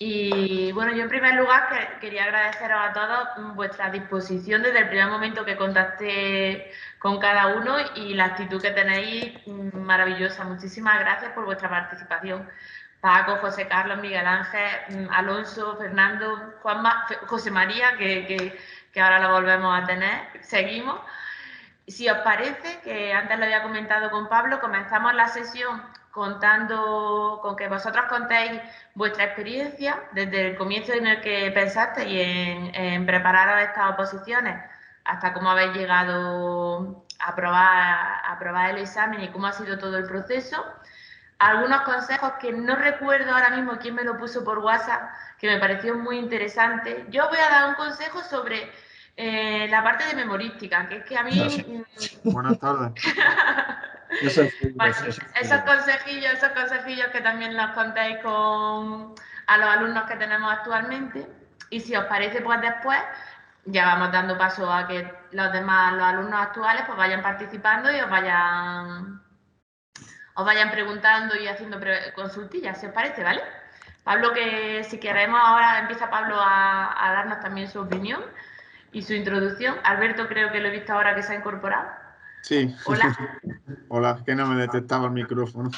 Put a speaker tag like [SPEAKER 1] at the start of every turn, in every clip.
[SPEAKER 1] Y bueno, yo en primer lugar quería agradeceros a todos vuestra disposición desde el primer momento que contacté con cada uno y la actitud que tenéis maravillosa. Muchísimas gracias por vuestra participación. Paco, José Carlos, Miguel Ángel, Alonso, Fernando, Juanma, José María, que ahora lo volvemos a tener. Seguimos. Si os parece, que antes lo había comentado con Pablo, comenzamos la sesión contando con que vosotros contéis vuestra experiencia desde el comienzo en el que pensasteis en prepararos estas oposiciones hasta cómo habéis llegado a aprobar el examen y cómo ha sido todo el proceso. Algunos consejos que no recuerdo ahora mismo quién me lo puso por WhatsApp, que me pareció muy interesante. Yo voy a dar un consejo sobre la parte de memorística, que es que a mí...
[SPEAKER 2] Buenas tardes.
[SPEAKER 1] Bueno, esos consejillos que también los contéis a los alumnos que tenemos actualmente. Y si os parece, pues después ya vamos dando paso a que los alumnos actuales, pues vayan participando y os vayan preguntando y haciendo consultillas, si os parece, ¿vale? Pablo, que si queremos ahora empieza Pablo a darnos también su opinión y su introducción. Alberto, creo que lo he visto ahora que se ha incorporado.
[SPEAKER 2] Sí.
[SPEAKER 1] Hola.
[SPEAKER 2] Hola, que no me detectaba el micrófono.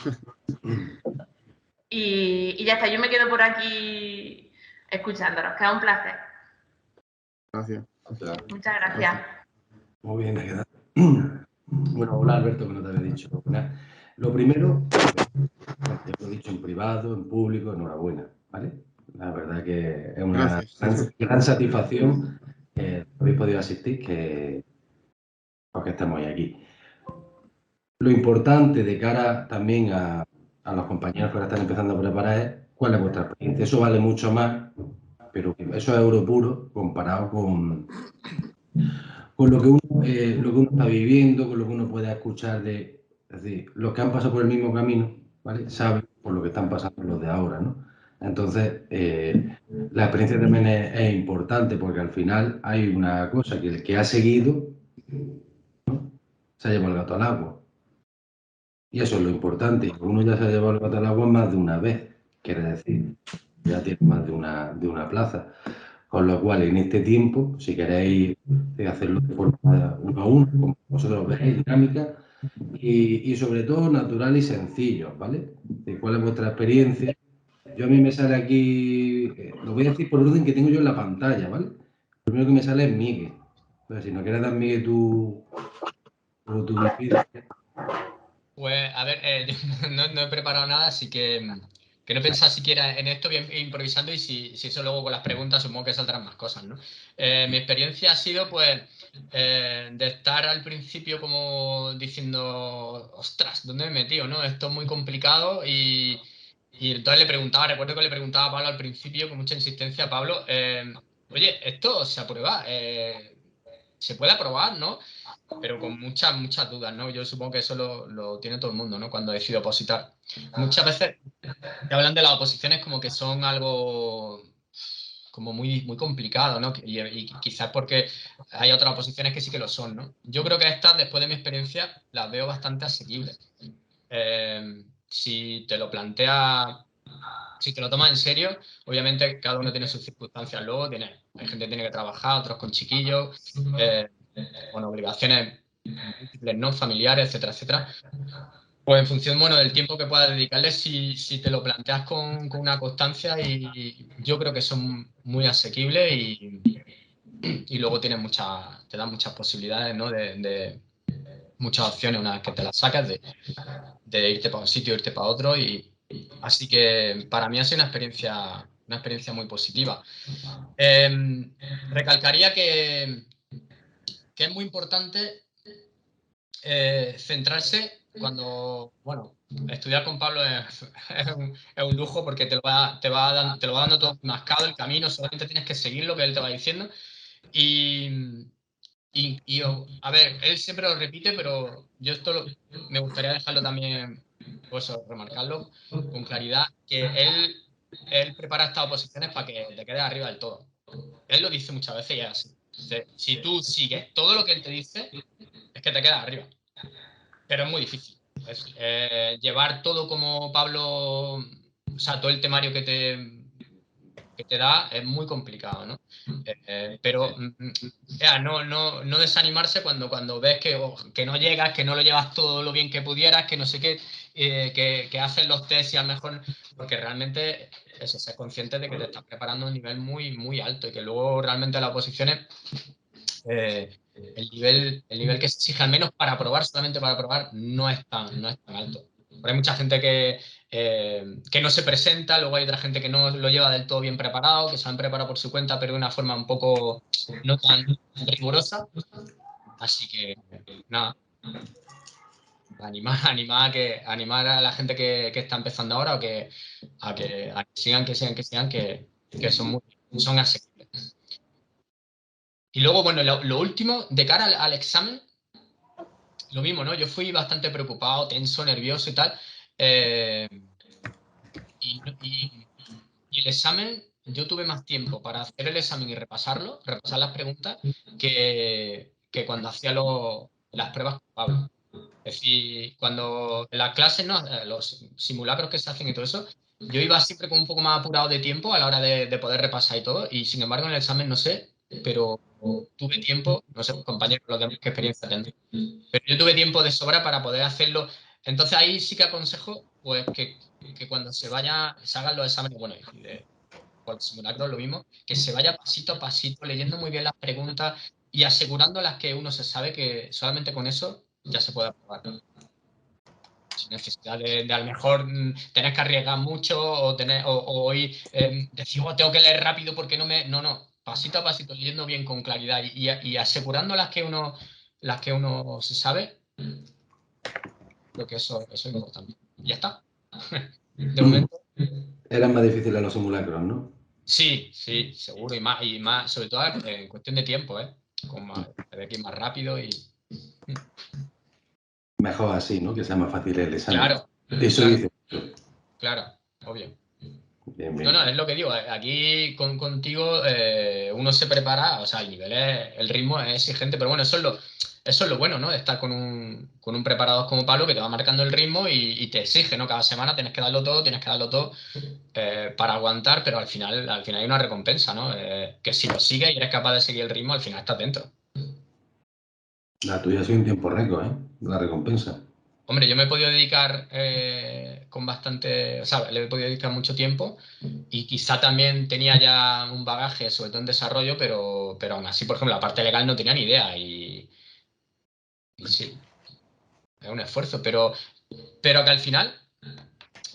[SPEAKER 1] Y ya está, yo me quedo por aquí escuchándonos, que es un placer.
[SPEAKER 2] Gracias.
[SPEAKER 1] Muchas gracias.
[SPEAKER 3] Muy bien, queda. Bueno, hola Alberto, que no te había dicho. Lo primero, te lo he dicho en privado, en público, enhorabuena, ¿vale? La verdad que es una gran satisfacción que habéis podido asistir, que estemos hoy aquí. Lo importante de cara también a los compañeros que ahora están empezando a preparar es cuál es vuestra experiencia. Eso vale mucho más, pero eso es oro puro comparado con lo que uno está viviendo, con lo que uno puede escuchar es decir, los que han pasado por el mismo camino, ¿vale? Saben por lo que están pasando los de ahora, ¿no? Entonces, la experiencia también es importante porque al final hay una cosa, que el que ha seguido, ¿no?, se ha llevado el gato al agua. Y eso es lo importante. Uno ya se ha llevado el gato al agua más de una vez, quiere decir, ya tiene más de una plaza. Con lo cual, en este tiempo, si queréis hacerlo de forma uno a uno, como vosotros veis, dinámica, y sobre todo natural y sencillo, ¿vale? De cuál es vuestra experiencia. Yo a mí me sale aquí, lo voy a decir por orden que tengo yo en la pantalla, ¿vale? Lo primero que me sale es Miguel. Entonces, si no quieres dar, Miguel, tu vida.
[SPEAKER 4] Pues, a ver, yo no he preparado nada, así que no he pensado siquiera en esto, bien improvisando, y si eso luego con las preguntas supongo que saldrán más cosas, ¿no? Mi experiencia ha sido, pues, de estar al principio como diciendo, ostras, ¿dónde me he metido, no? Esto es muy complicado y entonces recuerdo que le preguntaba a Pablo al principio con mucha insistencia a Pablo, oye, esto se aprueba, se puede aprobar, ¿no? Pero con muchas dudas, ¿no? Yo supongo que eso lo tiene todo el mundo, ¿no? Cuando decide opositar. Muchas veces te hablan de las oposiciones como que son algo como muy complicado, ¿no? Y quizás porque hay otras oposiciones que sí que lo son, ¿no? Yo creo que estas, después de mi experiencia, las veo bastante asequibles. Si te lo plantea, si te lo tomas en serio, obviamente cada uno tiene sus circunstancias luego, hay gente que tiene que trabajar, otros con chiquillos, con obligaciones múltiples, ¿no? Familiares, etcétera, etcétera. Pues en función, bueno, del tiempo que puedas dedicarle, si te lo planteas con una constancia, y yo creo que son muy asequibles y luego te dan muchas posibilidades, ¿no? De muchas opciones una vez que te las sacas, de irte para un sitio, irte para otro, y así que para mí ha sido una experiencia muy positiva. Recalcaría que es muy importante centrarse cuando, bueno, estudiar con Pablo es un lujo porque te lo va dando todo mascado el camino, solamente tienes que seguir lo que él te va diciendo. A ver, él siempre lo repite, pero yo me gustaría dejarlo también, pues, remarcarlo con claridad, que él prepara estas oposiciones para que te quedes arriba del todo. Él lo dice muchas veces y es así. Si tú sigues todo lo que él te dice, es que te quedas arriba. Pero es muy difícil. Llevar todo como Pablo, o sea, todo el temario que que te da es muy complicado, ¿no? Pero no desanimarse cuando ves que no llegas, que no lo llevas todo lo bien que pudieras, que no sé qué, que haces los test y a lo mejor, porque realmente eso, ser consciente de que te estás preparando a un nivel muy, muy alto y que luego realmente las oposiciones, el nivel que se exige, al menos para probar, solamente para probar, no es tan alto. Pero hay mucha gente que no se presenta, luego hay otra gente que no lo lleva del todo bien preparado, que se han preparado por su cuenta, pero de una forma un poco no tan rigurosa. Así que, nada, animar a la gente que está empezando ahora a que sigan, que son asequibles. Y luego, bueno, lo último, de cara al examen, lo mismo, ¿no? Yo fui bastante preocupado, tenso, nervioso y tal. Y el examen, yo tuve más tiempo para hacer el examen y repasar las preguntas, que cuando hacía las pruebas con Pablo. Es decir, cuando en las clases, ¿no? Los simulacros que se hacen y todo eso, yo iba siempre con un poco más apurado de tiempo a la hora de poder repasar y todo, y sin embargo en el examen no sé, pero tuve tiempo, no sé, compañeros, los demás qué experiencia tendrán, pero yo tuve tiempo de sobra para poder hacerlo. Entonces ahí sí que aconsejo pues que cuando se hagan los exámenes, bueno, por el simulacro lo mismo, que se vaya pasito a pasito, leyendo muy bien las preguntas y asegurando las que uno se sabe, que solamente con eso ya se puede aprobar, ¿no? Sin necesidad de a lo mejor tener que arriesgar mucho o ir, decir, tengo que leer rápido porque no, pasito a pasito, leyendo bien con claridad y asegurando las que uno se sabe, creo que eso es importante. Y ya está. De momento.
[SPEAKER 3] Eran más difíciles los simulacros, ¿no?
[SPEAKER 4] Sí, seguro, y más, sobre todo en cuestión de tiempo, de que ir más rápido y.
[SPEAKER 3] Mejor así, ¿no? Que sea más fácil el examen.
[SPEAKER 4] Claro.
[SPEAKER 3] Eso
[SPEAKER 4] claro,
[SPEAKER 3] dice.
[SPEAKER 4] Claro, obvio.
[SPEAKER 3] Bien.
[SPEAKER 4] No, es lo que digo. Aquí contigo uno se prepara, o sea, el ritmo es exigente, pero bueno, eso es lo bueno, ¿no? De estar con un preparador como Pablo que te va marcando el ritmo y te exige, ¿no? Cada semana tienes que darlo todo para aguantar, pero al final hay una recompensa, ¿no? Que si lo sigues y eres capaz de seguir el ritmo, al final estás dentro.
[SPEAKER 3] La tuya ha sido un tiempo récord, ¿eh? La recompensa.
[SPEAKER 4] Hombre, yo me he podido dedicar con bastante, o sea, le he podido dedicar mucho tiempo y quizá también tenía ya un bagaje, sobre todo en desarrollo, pero aún así, por ejemplo, la parte legal no tenía ni idea y sí, es un esfuerzo, pero que al final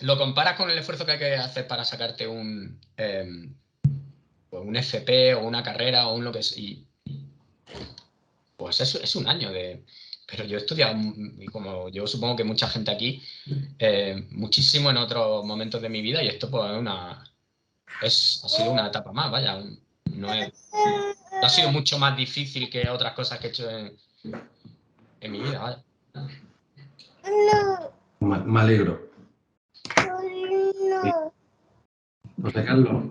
[SPEAKER 4] lo comparas con el esfuerzo que hay que hacer para sacarte un FP o una carrera o un lo que sea, pues es un año de. Pero yo he estudiado, y como yo supongo que mucha gente aquí, muchísimo en otros momentos de mi vida, y esto pues ha sido una etapa más, vaya. No ha sido mucho más difícil que otras cosas que he hecho en mi vida, vaya.
[SPEAKER 3] Me alegro. Sí. José Carlos.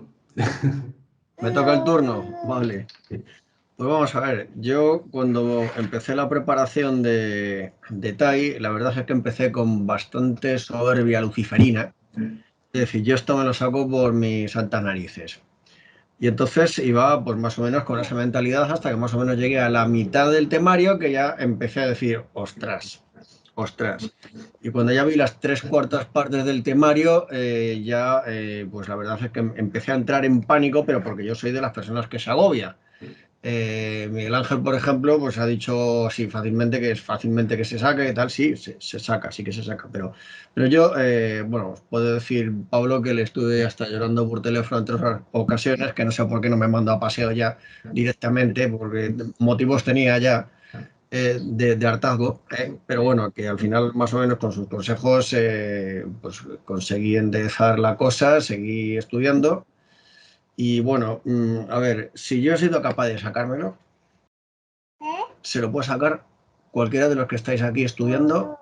[SPEAKER 5] ¿Me toca el turno? Vale. Pues vamos a ver, yo cuando empecé la preparación de TAI, la verdad es que empecé con bastante soberbia luciferina. Es decir, yo esto me lo saco por mis santas narices. Y entonces iba pues más o menos con esa mentalidad hasta que más o menos llegué a la mitad del temario, que ya empecé a decir, ostras. Y cuando ya vi las 3/4 partes del temario, pues la verdad es que empecé a entrar en pánico, pero porque yo soy de las personas que se agobia. Miguel Ángel, por ejemplo, pues ha dicho sí, fácilmente que se saca y tal, sí, se saca, sí que se saca, pero yo, bueno, os puedo decir, Pablo, que le estuve hasta llorando por teléfono en 3 ocasiones, que no sé por qué no me mandó a paseo ya directamente, porque motivos tenía ya de hartazgo, pero bueno, que al final más o menos con sus consejos pues conseguí enderezar la cosa, seguí estudiando. Y bueno, a ver, si yo he sido capaz de sacármelo, se lo puede sacar cualquiera de los que estáis aquí estudiando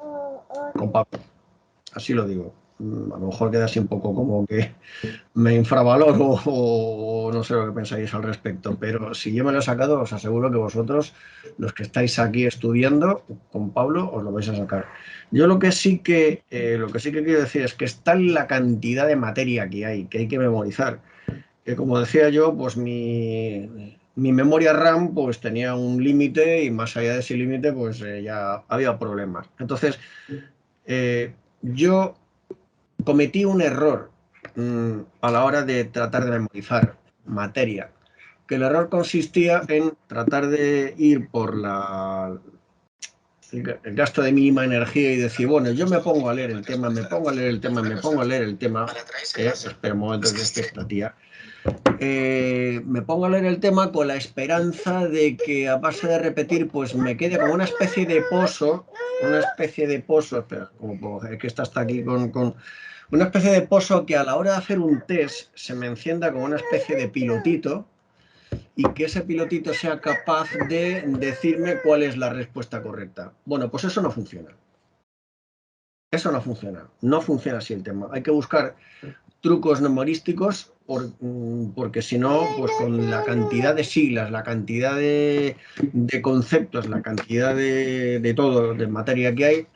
[SPEAKER 5] con Pablo. Así lo digo. A lo mejor queda así un poco como que me infravaloro o no sé lo que pensáis al respecto, pero si yo me lo he sacado, os aseguro que vosotros, los que estáis aquí estudiando con Pablo, os lo vais a sacar. Yo lo que sí que quiero decir es que está en la cantidad de materia que hay que memorizar, que como decía yo, pues mi memoria RAM pues tenía un límite y más allá de ese límite pues ya había problemas. Entonces, yo cometí un error a la hora de tratar de memorizar materia, que el error consistía en tratar de ir por el gasto de mínima energía y decir, bueno, yo me pongo a leer el tema, me pongo a leer el tema, me pongo a leer el tema. Espera un momento que es que esta tía. Me pongo a leer el tema con la esperanza de que a base de repetir, pues me quede como una especie de pozo, espera, es que esta está aquí con una especie de pozo que a la hora de hacer un test se me encienda como una especie de pilotito y que ese pilotito sea capaz de decirme cuál es la respuesta correcta. Bueno, pues eso no funciona. Eso no funciona. No funciona así el tema. Hay que buscar trucos memorísticos porque si no, pues con la cantidad de siglas, la cantidad de conceptos, la cantidad de todo, de materia que hay,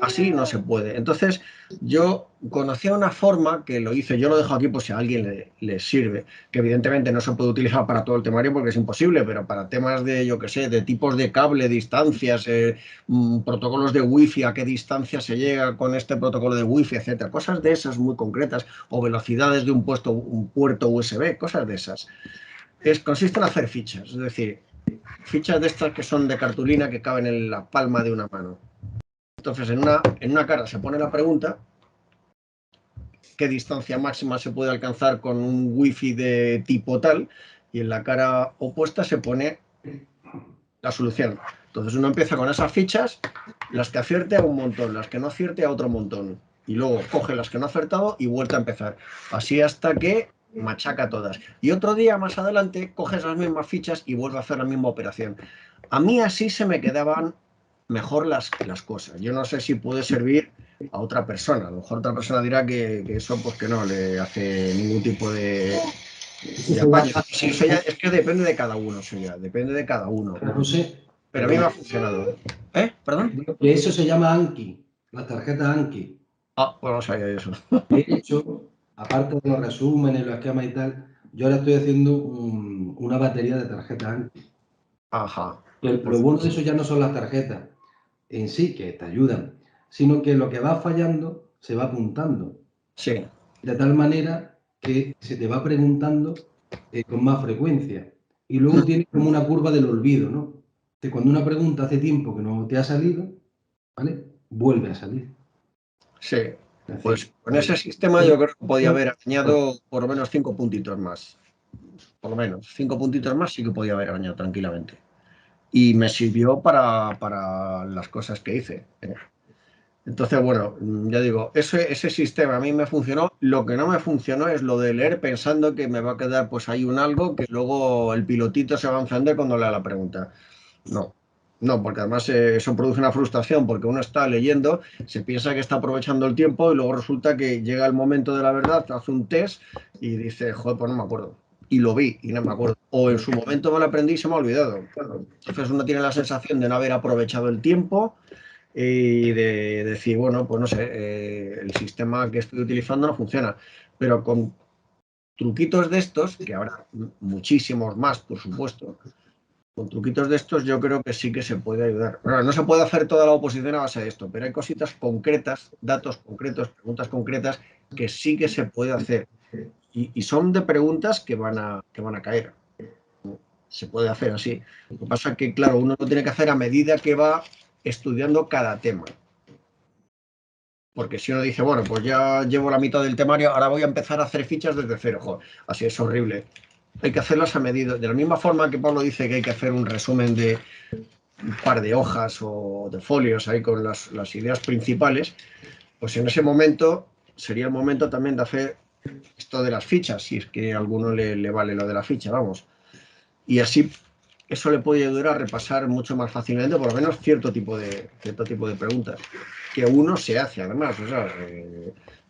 [SPEAKER 5] así no se puede. Entonces, yo conocía una forma que lo hice, yo lo dejo aquí por si a alguien le sirve, que evidentemente no se puede utilizar para todo el temario porque es imposible, pero para temas de, yo qué sé, de tipos de cable, distancias, protocolos de wifi, a qué distancia se llega con este protocolo de wifi, etcétera, cosas de esas muy concretas, o velocidades de un puerto USB, cosas de esas. Consiste en hacer fichas, es decir, fichas de estas que son de cartulina que caben en la palma de una mano. Entonces, en una cara se pone la pregunta, qué distancia máxima se puede alcanzar con un wifi de tipo tal, y en la cara opuesta se pone la solución. Entonces uno empieza con esas fichas, las que acierte a un montón, las que no acierte a otro montón, y luego coge las que no ha acertado y vuelve a empezar. Así hasta que machaca todas. Y otro día más adelante coges las mismas fichas y vuelve a hacer la misma operación. A mí así se me quedaban mejor las cosas. Yo no sé si puede servir a otra persona. A lo mejor otra persona dirá que eso pues que no le hace ningún tipo de apaño. Sí, eso ya, es que depende de cada uno, eso ya, depende de cada uno.
[SPEAKER 3] No sé.
[SPEAKER 5] Pero a mí me ha funcionado. ¿Perdón?
[SPEAKER 3] Que eso se llama Anki, la tarjeta Anki.
[SPEAKER 5] Pues no sabía eso.
[SPEAKER 3] De hecho, aparte de los resúmenes, los esquemas y tal, yo ahora estoy haciendo una batería de tarjetas Anki.
[SPEAKER 5] Ajá.
[SPEAKER 3] Lo bueno de eso ya no son las tarjetas en sí, que te ayudan, sino que lo que va fallando se va apuntando.
[SPEAKER 5] Sí.
[SPEAKER 3] De tal manera que se te va preguntando con más frecuencia. Y luego tienes como una curva del olvido, ¿no? Que cuando una pregunta hace tiempo que no te ha salido, ¿vale? Vuelve a salir.
[SPEAKER 5] Sí. Pues con ese sistema yo creo que podía haber añadido por lo menos 5 puntitos más. Por lo menos 5 puntitos más sí que podía haber añadido tranquilamente. Y me sirvió para las cosas que hice. Entonces, bueno, ya digo, ese sistema a mí me funcionó. Lo que no me funcionó es lo de leer pensando que me va a quedar pues ahí un algo que luego el pilotito se va a encender cuando lea la pregunta. No, porque además eso produce una frustración porque uno está leyendo, se piensa que está aprovechando el tiempo y luego resulta que llega el momento de la verdad, hace un test y dice, joder, pues no me acuerdo. Y lo vi y no me acuerdo. O en su momento me lo aprendí y se me ha olvidado. Entonces uno tiene la sensación de no haber aprovechado el tiempo y de decir, bueno, pues no sé, el sistema que estoy utilizando no funciona. Pero con truquitos de estos, que habrá muchísimos más, por supuesto, con truquitos de estos yo creo que sí que se puede ayudar. Bueno, no se puede hacer toda la oposición a base de esto, pero hay cositas concretas, datos concretos, preguntas concretas que sí que se puede hacer. Y son de preguntas que van a caer. Se puede hacer así. Lo que pasa es que, claro, uno lo tiene que hacer a medida que va estudiando cada tema. Porque si uno dice, bueno, pues ya llevo la mitad del temario, ahora voy a empezar a hacer fichas desde cero. Joder, así es horrible. Hay que hacerlas a medida. De la misma forma que Pablo dice que hay que hacer un resumen de un par de hojas o de folios ahí con las ideas principales, pues en ese momento sería el momento también de hacer esto de las fichas, si es que a alguno le vale lo de la ficha, vamos. Y así eso le puede ayudar a repasar mucho más fácilmente, por lo menos cierto tipo de preguntas que uno se hace, además. O sea,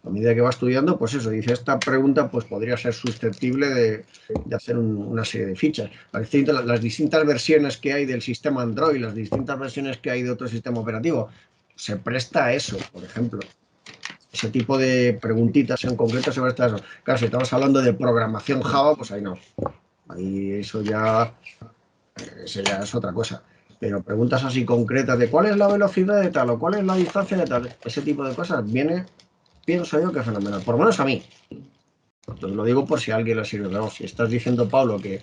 [SPEAKER 5] a medida que va estudiando, pues eso, dice, esta pregunta pues podría ser susceptible de hacer una serie de fichas. Las distintas versiones que hay del sistema Android, las distintas versiones que hay de otro sistema operativo, se presta a eso, por ejemplo. ese tipo de preguntitas en concreto sobre estas. Claro, si estamos hablando de programación Java, pues ahí no. Ahí eso ya es otra cosa. Pero preguntas así concretas de cuál es la velocidad de tal o cuál es la distancia de tal, ese tipo de cosas pienso yo que es fenomenal. Por lo menos a mí. Entonces lo digo por si a alguien le sirve. Pero si estás diciendo, Pablo, que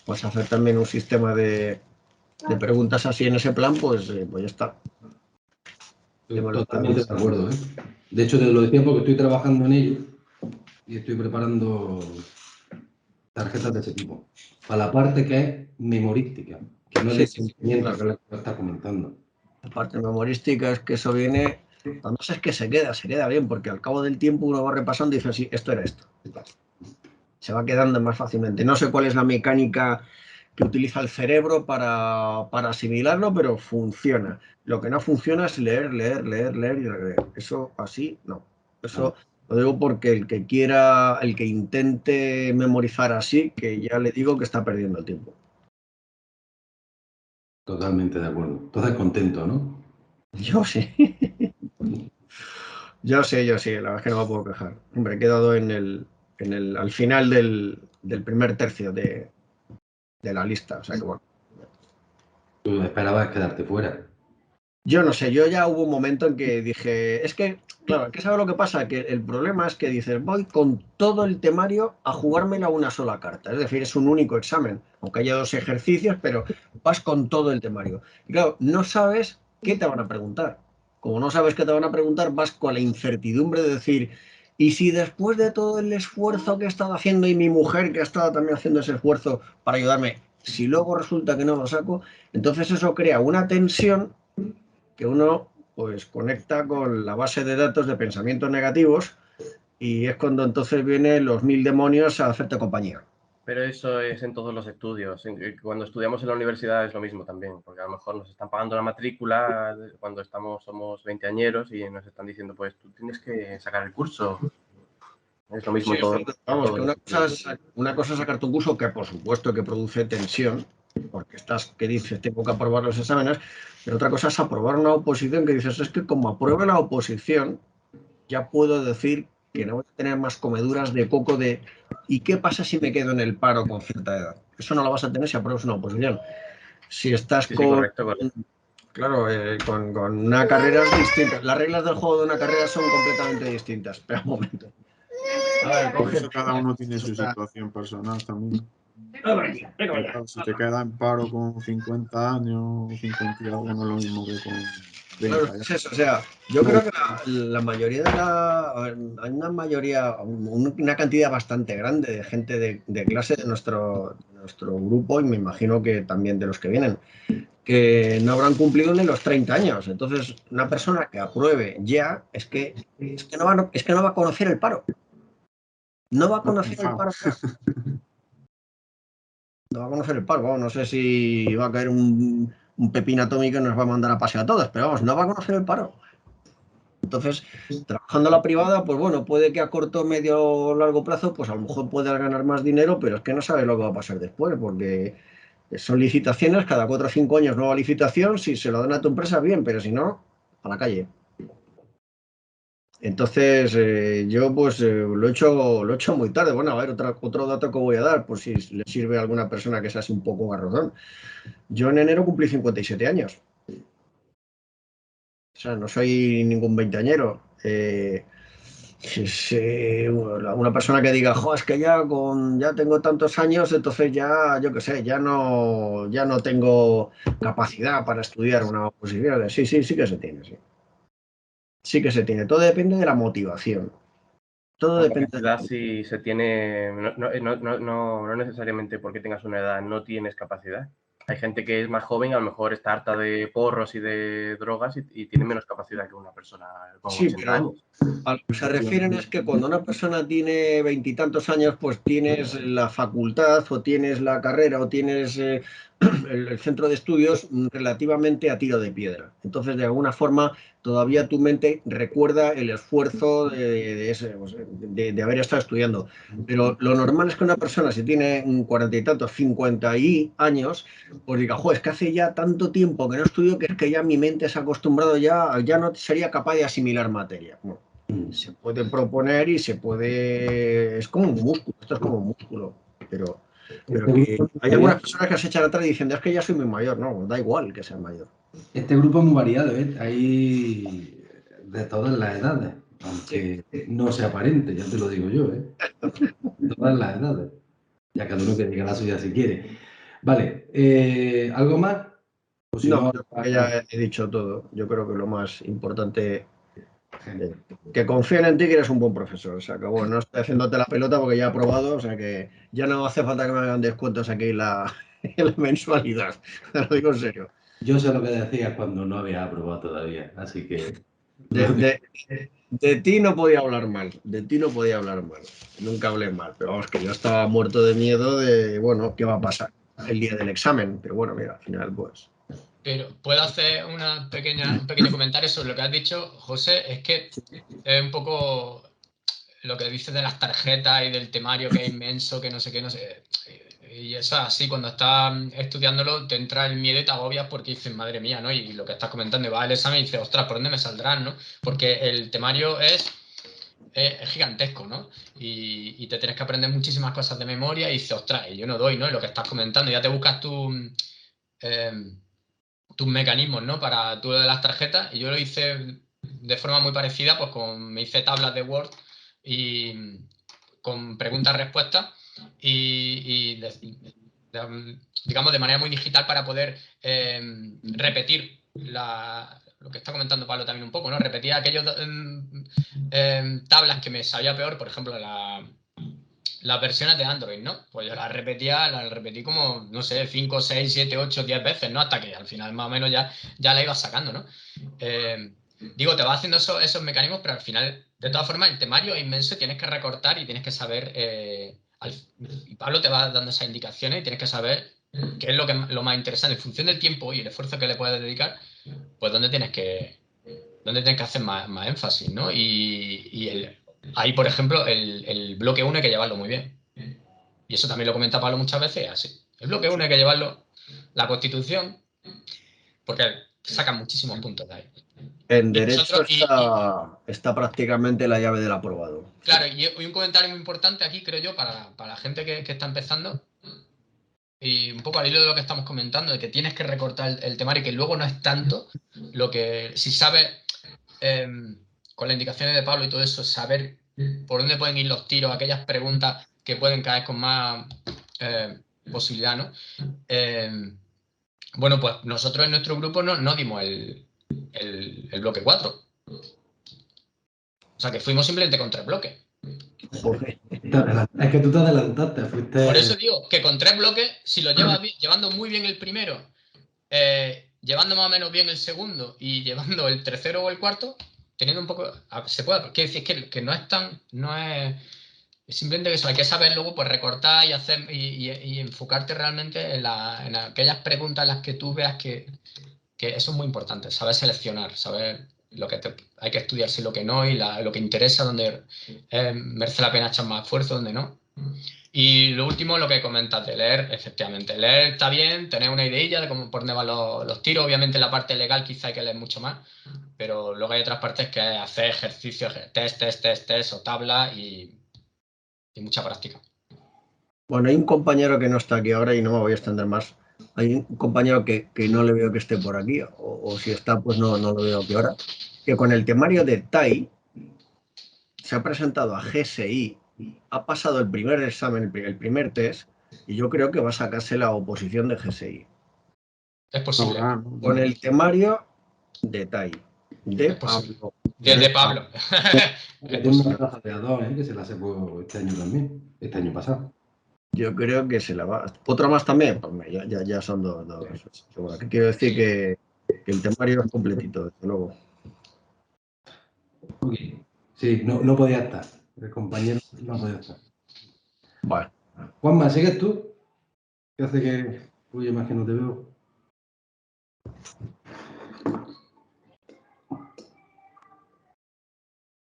[SPEAKER 5] vas a hacer también un sistema de preguntas así en ese plan, pues ya está.
[SPEAKER 3] Totalmente de acuerdo, ¿eh? De hecho, te lo decía porque estoy trabajando en ello y estoy preparando tarjetas de ese tipo. Para la parte que es memorística, que no es de sentimiento, que es lo que estás comentando.
[SPEAKER 5] La parte memorística es que eso viene, además es que se queda bien, porque al cabo del tiempo uno va repasando y dice, sí, esto era esto. Se va quedando más fácilmente. No sé cuál es la mecánica que utiliza el cerebro para asimilarlo, pero funciona. Lo que no funciona es leer y leer. Eso así, no. Eso lo digo porque el que intente memorizar así, que ya le digo que está perdiendo el tiempo.
[SPEAKER 3] Totalmente de acuerdo. Entonces contento, ¿no?
[SPEAKER 5] Yo sí. Yo sí, la verdad es que no me puedo quejar. Hombre, he quedado al final del primer tercio de la lista, o sea que bueno.
[SPEAKER 3] Tú esperabas quedarte fuera.
[SPEAKER 5] Yo no sé, yo ya hubo un momento en que dije, es que, claro, ¿qué sabes lo que pasa? Que el problema es que dices, voy con todo el temario a jugármela una sola carta, es decir, es un único examen, aunque haya 2 ejercicios, pero vas con todo el temario. Y claro, no sabes qué te van a preguntar. Como no sabes qué te van a preguntar, vas con la incertidumbre de decir, y si después de todo el esfuerzo que he estado haciendo y mi mujer que ha estado también haciendo ese esfuerzo para ayudarme, si luego resulta que no lo saco, entonces eso crea una tensión que uno pues conecta con la base de datos de pensamientos negativos y es cuando entonces vienen los 1000 demonios a hacerte compañía.
[SPEAKER 6] Pero eso es en todos los estudios. Cuando estudiamos en la universidad es lo mismo también, porque a lo mejor nos están pagando la matrícula cuando somos veinteañeros y nos están diciendo, pues tú tienes que sacar el curso. Es lo mismo
[SPEAKER 5] Sí,
[SPEAKER 6] todo.
[SPEAKER 5] vamos, que una cosa es sacar tu curso, que por supuesto que produce tensión, porque que dices, tengo que aprobar los exámenes, pero otra cosa es aprobar una oposición que dices, es que como apruebe la oposición, ya puedo decir que no voy a tener más comeduras de coco de ¿y qué pasa si me quedo en el paro con cierta edad? Eso no lo vas a tener si apruebas una oposición. Si estás
[SPEAKER 6] correcto.
[SPEAKER 5] Claro, con una carrera es distinta. Las reglas del juego de una carrera son completamente distintas. Espera un momento. A ver,
[SPEAKER 2] Por eso cada uno tiene su situación personal también. Si te quedas en paro con 50 años, 50 y algo, no es lo mismo que con 20
[SPEAKER 5] claro, es eso, o sea, yo creo que la mayoría hay una cantidad bastante grande de gente de clase de nuestro grupo, y me imagino que también de los que vienen, que no habrán cumplido ni los 30 años. Entonces, una persona que apruebe ya es que no va a conocer el paro. No va a conocer el paro. No va a conocer el paro. Vamos, no sé si va a caer un pepín atómico y nos va a mandar a paseo a todos, pero vamos, no va a conocer el paro. Entonces, trabajando en la privada, pues bueno, puede que a corto, medio o largo plazo, pues a lo mejor puedas ganar más dinero, pero es que no sabes lo que va a pasar después, porque son licitaciones, cada 4 o 5 años nueva licitación, si se lo dan a tu empresa, bien, pero si no, a la calle. Entonces, yo pues lo he hecho muy tarde. Bueno, a ver, otro dato que voy a dar, por si le sirve a alguna persona que sea así un poco garrodón. Yo en enero cumplí 57 años. O sea, no soy ningún veinteañero. Una persona que diga, jo, es que ya tengo tantos años, entonces ya, yo qué sé, ya no tengo capacidad para estudiar una oposición. Sí que se tiene, sí. Sí que se tiene. Todo depende de la motivación. Todo depende de
[SPEAKER 6] la si se tiene, no necesariamente porque tengas una edad no tienes capacidad. Hay gente que es más joven, a lo mejor está harta de porros y de drogas y tiene menos capacidad que una persona con 80 años.
[SPEAKER 5] A lo que se refieren es que cuando una persona tiene 20 y tantos años, pues tienes la facultad o tienes la carrera o tienes el centro de estudios relativamente a tiro de piedra. Entonces, de alguna forma, todavía tu mente recuerda el esfuerzo de haber estado estudiando. Pero lo normal es que una persona, si tiene 40 y tantos, 50 años, pues diga, jo, es que hace ya tanto tiempo que no estudio que es que ya mi mente se ha acostumbrado, ya no sería capaz de asimilar materia. Bueno, Se puede proponer y se puede... Es como un músculo, esto es como un músculo, pero que hay algunas personas que se echan atrás y dicen, es que ya soy muy mayor, no, da igual que sea mayor.
[SPEAKER 3] Este grupo es muy variado, ¿eh? Hay de todas las edades, aunque no sea aparente, ya te lo digo yo, ¿eh? De todas las edades. Ya cada uno que diga la suya si quiere. Vale, ¿algo más? O si
[SPEAKER 5] No, yo creo que ya he dicho todo. Yo creo que lo más importante es que confíen en ti que eres un buen profesor. Se acabó. No estoy haciéndote la pelota porque ya he aprobado, o sea que ya no hace falta que me hagan descuentos aquí en la mensualidad. Te lo digo en serio.
[SPEAKER 3] Yo sé lo que decías cuando no había aprobado todavía, así que...
[SPEAKER 5] De ti no podía hablar mal, de ti no podía hablar mal. Nunca hablé mal, pero vamos, que yo estaba muerto de miedo de, bueno, ¿qué va a pasar el día del examen? Pero bueno, mira, al final pues...
[SPEAKER 4] Pero puedo hacer un pequeño comentario sobre lo que has dicho, José. Es que es un poco lo que dices de las tarjetas y del temario que es inmenso, que no sé qué, no sé. Y eso así, cuando estás estudiándolo, te entra el miedo y te agobias porque dices, madre mía, ¿no? Y lo que estás comentando, va al examen y dices, ostras, ¿por dónde me saldrán, no? Porque el temario es gigantesco, ¿no? Y te tienes que aprender muchísimas cosas de memoria y dices, ostras, y yo no doy, ¿no? Y lo que estás comentando, ya te buscas tus mecanismos, ¿no? Para tú lo de las tarjetas, y yo lo hice de forma muy parecida, pues me hice tablas de Word y con preguntas-respuestas y digamos de manera muy digital para poder repetir lo que está comentando Pablo también un poco, ¿no? Repetir aquellos tablas que me sabía peor, por ejemplo, las versiones de Android, ¿no? Pues yo las repetí como, no sé, 5, 6, 7, 8, 10 veces, ¿no? Hasta que al final más o menos ya la ibas sacando, ¿no? Digo, te vas haciendo esos mecanismos, pero al final, de todas formas, el temario es inmenso, tienes que recortar y tienes que saber, y Pablo te va dando esas indicaciones y tienes que saber qué es lo más interesante, en función del tiempo y el esfuerzo que le puedes dedicar, pues dónde tienes que hacer más énfasis, ¿no? Ahí, por ejemplo, el bloque 1 hay que llevarlo muy bien. Y eso también lo comenta Pablo muchas veces, así. El bloque 1 hay que llevarlo, la Constitución, porque sacan muchísimos puntos de ahí.
[SPEAKER 5] En derecho está prácticamente la llave del aprobado.
[SPEAKER 4] Claro, y un comentario muy importante aquí, creo yo, para la gente que está empezando, y un poco al hilo de lo que estamos comentando, de que tienes que recortar el temario, que luego no es tanto lo que, si sabes, con las indicaciones de Pablo y todo eso, saber por dónde pueden ir los tiros, aquellas preguntas que pueden caer con más posibilidad, ¿no? Bueno, pues nosotros en nuestro grupo no dimos el bloque 4. O sea, que fuimos simplemente con 3 bloques.
[SPEAKER 3] Es que tú te adelantaste, fuiste...
[SPEAKER 4] Por eso digo que con 3 bloques, si lo llevas llevando muy bien el primero, llevando más o menos bien el segundo y llevando el tercero o el cuarto, teniendo un poco... Se puede, quiero decir que no es tan... No es simplemente eso, hay que saber luego pues recortar y hacer y enfocarte realmente en aquellas preguntas en las que tú veas que eso es muy importante, saber seleccionar, saber lo que hay que estudiarse y lo que no, y lo que interesa, donde merece la pena echar más esfuerzo, donde no. Y lo último, lo que comentas de leer, efectivamente, leer está bien, tener una ideilla de cómo por dónde van los tiros, obviamente la parte legal quizá hay que leer mucho más, pero luego hay otras partes que es hacer ejercicios, test o tablas y mucha práctica.
[SPEAKER 5] Bueno, hay un compañero que no está aquí ahora y no me voy a extender más. Hay un compañero que no le veo que esté por aquí, o si está, pues no lo veo aquí ahora, que con el temario de TAI se ha presentado a GSI, ha pasado el primer examen, el primer test, y yo creo que va a sacarse la oposición de GSI.
[SPEAKER 4] Es posible.
[SPEAKER 5] Con el temario de TAI, de Pablo.
[SPEAKER 4] De Pablo.
[SPEAKER 3] Tiene una raza de A2, que se la sacó este año también, este año pasado.
[SPEAKER 5] Yo creo que se la va. ¿Otra más también? Pues ya son dos. ¿Qué quiero decir? Que el temario es completito, desde luego.
[SPEAKER 3] Okay. Sí, no podía estar. El compañero no podía estar.
[SPEAKER 5] Vale.
[SPEAKER 3] Juanma, ¿sigues tú? ¿Qué hace que fluye más que no te veo?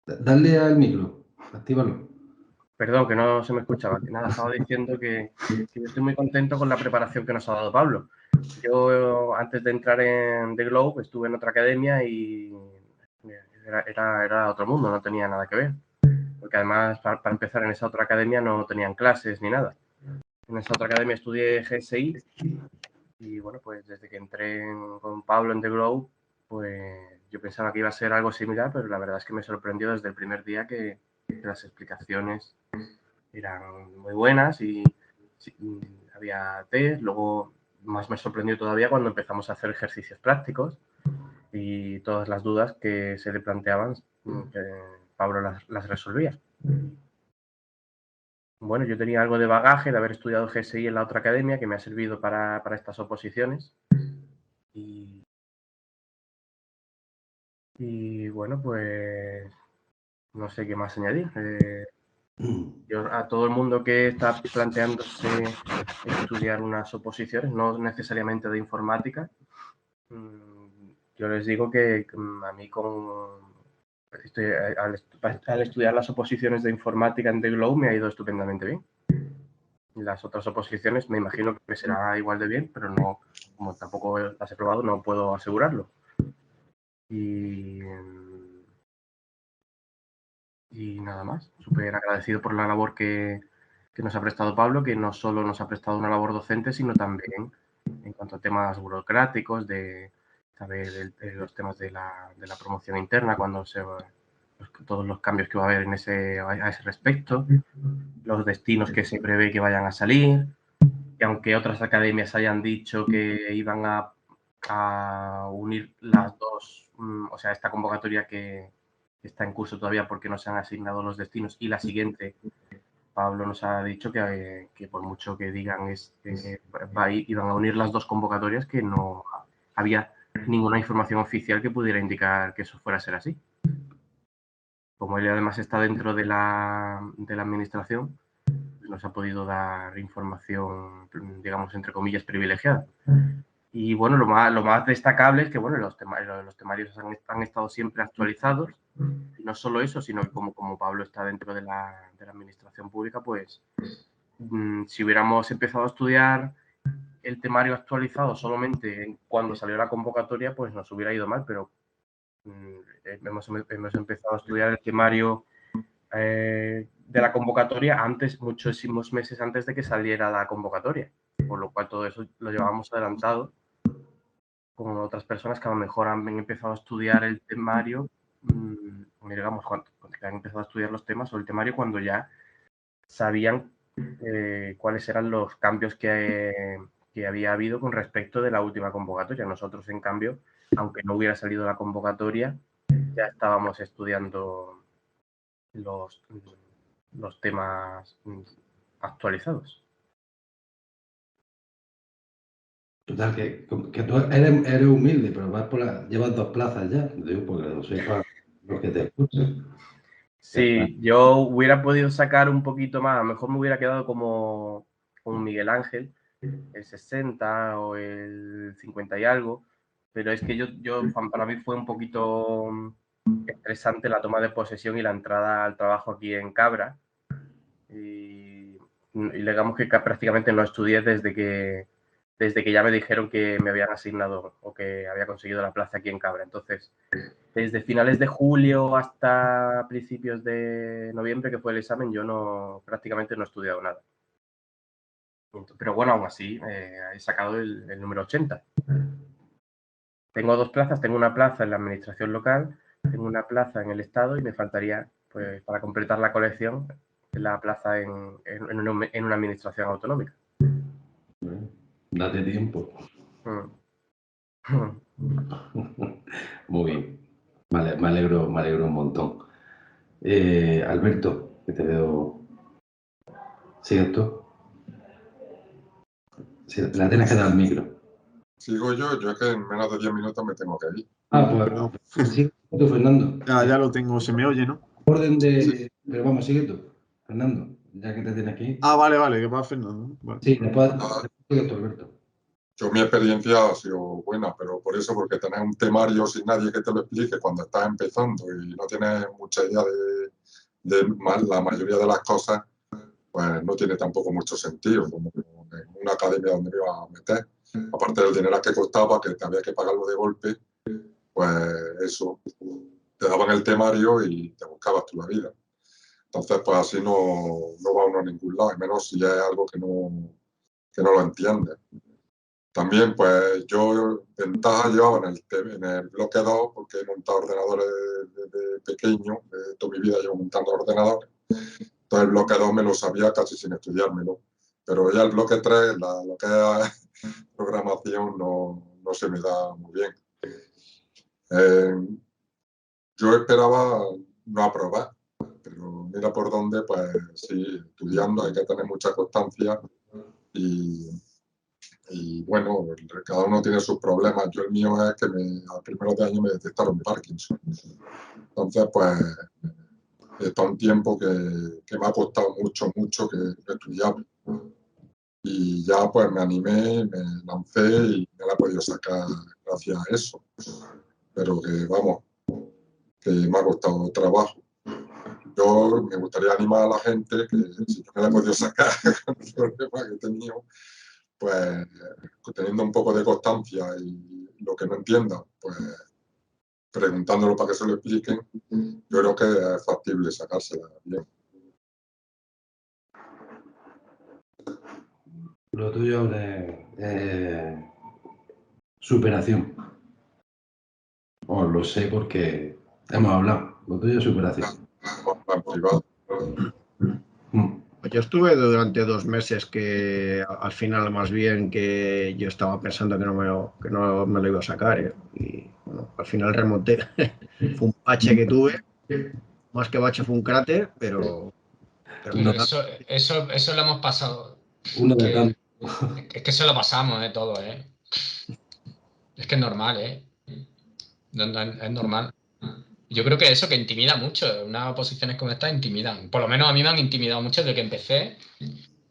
[SPEAKER 3] Dale al micro, actívalo.
[SPEAKER 6] Perdón, que no se me escuchaba. Que nada, estaba diciendo que yo estoy muy contento con la preparación que nos ha dado Pablo. Yo, antes de entrar en The Globe, estuve en otra academia y era otro mundo, no tenía nada que ver. Porque además, para empezar, en esa otra academia no tenían clases ni nada. En esa otra academia estudié GSI y bueno, pues desde que entré con Pablo en The Grow, pues yo pensaba que iba a ser algo similar, pero la verdad es que me sorprendió desde el primer día que las explicaciones eran muy buenas y había test. Luego más me sorprendió todavía cuando empezamos a hacer ejercicios prácticos y todas las dudas que se le planteaban, que Pablo las resolvía. Bueno, yo tenía algo de bagaje de haber estudiado GSI en la otra academia que me ha servido para estas oposiciones. Y bueno, pues no sé qué más añadir. Yo a todo el mundo que está planteándose estudiar unas oposiciones, no necesariamente de informática, yo les digo que a mí al estudiar las oposiciones de informática en The Glow me ha ido estupendamente bien. Las otras oposiciones me imagino que me será igual de bien, pero no, como tampoco las he probado, no puedo asegurarlo. Y nada más, súper agradecido por la labor que nos ha prestado Pablo, que no solo nos ha prestado una labor docente, sino también en cuanto a temas burocráticos, de saber los temas de la promoción interna, todos los cambios que va a haber a ese respecto, los destinos que se prevé que vayan a salir, y aunque otras academias hayan dicho que iban a unir las dos, o sea, esta convocatoria que está en curso todavía porque no se han asignado los destinos y la siguiente, Pablo nos ha dicho que por mucho que digan iban a unir las dos convocatorias, que no había ninguna información oficial que pudiera indicar que eso fuera a ser así. Como él además está dentro de la administración, nos ha podido dar información, digamos, entre comillas, privilegiada. Y bueno, lo más destacable es que bueno, los temarios han estado siempre actualizados. Y no solo eso, sino que como Pablo está dentro de la administración pública, pues si hubiéramos empezado a estudiar el temario actualizado solamente cuando salió la convocatoria, pues nos hubiera ido mal, pero hemos empezado a estudiar el temario de la convocatoria muchísimos meses antes de que saliera la convocatoria, por lo cual todo eso lo llevábamos adelantado con otras personas que a lo mejor han empezado a estudiar el temario, digamos, cuando han empezado a estudiar los temas o el temario cuando ya sabían cuáles eran los cambios que había habido con respecto de la última convocatoria. Nosotros, en cambio, aunque no hubiera salido la convocatoria, ya estábamos estudiando los temas actualizados.
[SPEAKER 3] Total, que tú eres humilde, pero llevas 2 plazas ya, digo, porque lo sepa los que te escuchan.
[SPEAKER 6] Sí, yo hubiera podido sacar un poquito más, a lo mejor me hubiera quedado como Miguel Ángel, el 60 o el 50 y algo, pero es que para mí fue un poquito estresante la toma de posesión y la entrada al trabajo aquí en Cabra, y digamos que prácticamente no estudié desde que ya me dijeron que me habían asignado o que había conseguido la plaza aquí en Cabra. Entonces, desde finales de julio hasta principios de noviembre, que fue el examen, yo prácticamente no he estudiado nada. Pero bueno, aún así, he sacado el número 80. Tengo 2 plazas, tengo una plaza en la administración local, tengo una plaza en el Estado y me faltaría, pues, para completar la colección, la plaza en una administración autonómica.
[SPEAKER 3] Date tiempo. Muy bien. Me alegro un montón. Alberto, que te veo. ¿Sigues tú? Sí, la tienes que dar al micro.
[SPEAKER 7] Sigo yo es que en menos de 10 minutos me tengo que ir.
[SPEAKER 2] Perdón.
[SPEAKER 3] Sigue tú, Fernando.
[SPEAKER 2] Ya lo tengo, se me oye, ¿no?
[SPEAKER 3] Orden de...
[SPEAKER 7] Sí.
[SPEAKER 3] Pero vamos, sigue tú, Fernando, ya que te tienes que ir.
[SPEAKER 2] Vale, que va Fernando. Vale.
[SPEAKER 3] Sí, después sigue tú, Alberto.
[SPEAKER 7] Yo mi experiencia ha sido buena, pero porque tener un temario sin nadie que te lo explique cuando estás empezando y no tienes mucha idea de la mayoría de las cosas, pues no tiene tampoco mucho sentido, como en una academia donde me iba a meter. Aparte del dinero que costaba, que te había que pagarlo de golpe, pues eso. te daban el temario y te buscabas tú la vida. Entonces, pues así no va uno a ningún lado, y menos si es algo que no lo entiendes. También, pues yo ventaja llevaba en el bloque 2, porque he montado ordenadores desde pequeño, toda mi vida llevo montando ordenadores. Entonces el bloque 2 me lo sabía casi sin estudiármelo. Pero ya el bloque 3, lo que es programación, no se me da muy bien. Yo esperaba no aprobar, pero mira por dónde, pues sí, estudiando hay que tener mucha constancia y bueno, cada uno tiene sus problemas. Yo el mío es que al primero de año me detectaron Parkinson. Entonces, pues, está un tiempo que me ha costado mucho que estudiar. Y ya pues me animé, me lancé y me la he podido sacar gracias a eso. Pero que vamos, que me ha costado trabajo. Yo me gustaría animar a la gente que si yo me la he podido sacar con el problema que he tenido, pues teniendo un poco de constancia y lo que no entiendan, pues preguntándolo para que se lo expliquen, yo creo que es factible sacársela bien.
[SPEAKER 3] Lo tuyo de superación. Os lo sé porque hemos hablado. Lo tuyo es superación.
[SPEAKER 7] En privado.
[SPEAKER 5] Yo estuve durante 2 meses que al final más bien que yo estaba pensando que no me lo iba a sacar, ¿eh? Y bueno, al final remonté. Fue un bache que tuve, más que bache fue un cráter, pero
[SPEAKER 4] no, eso lo hemos pasado.
[SPEAKER 3] Uno de tanto.
[SPEAKER 4] Es que eso lo pasamos, todo, Es que es normal, es normal. Yo creo que eso que intimida mucho. Unas oposiciones como estas intimidan. Por lo menos a mí me han intimidado mucho desde que empecé.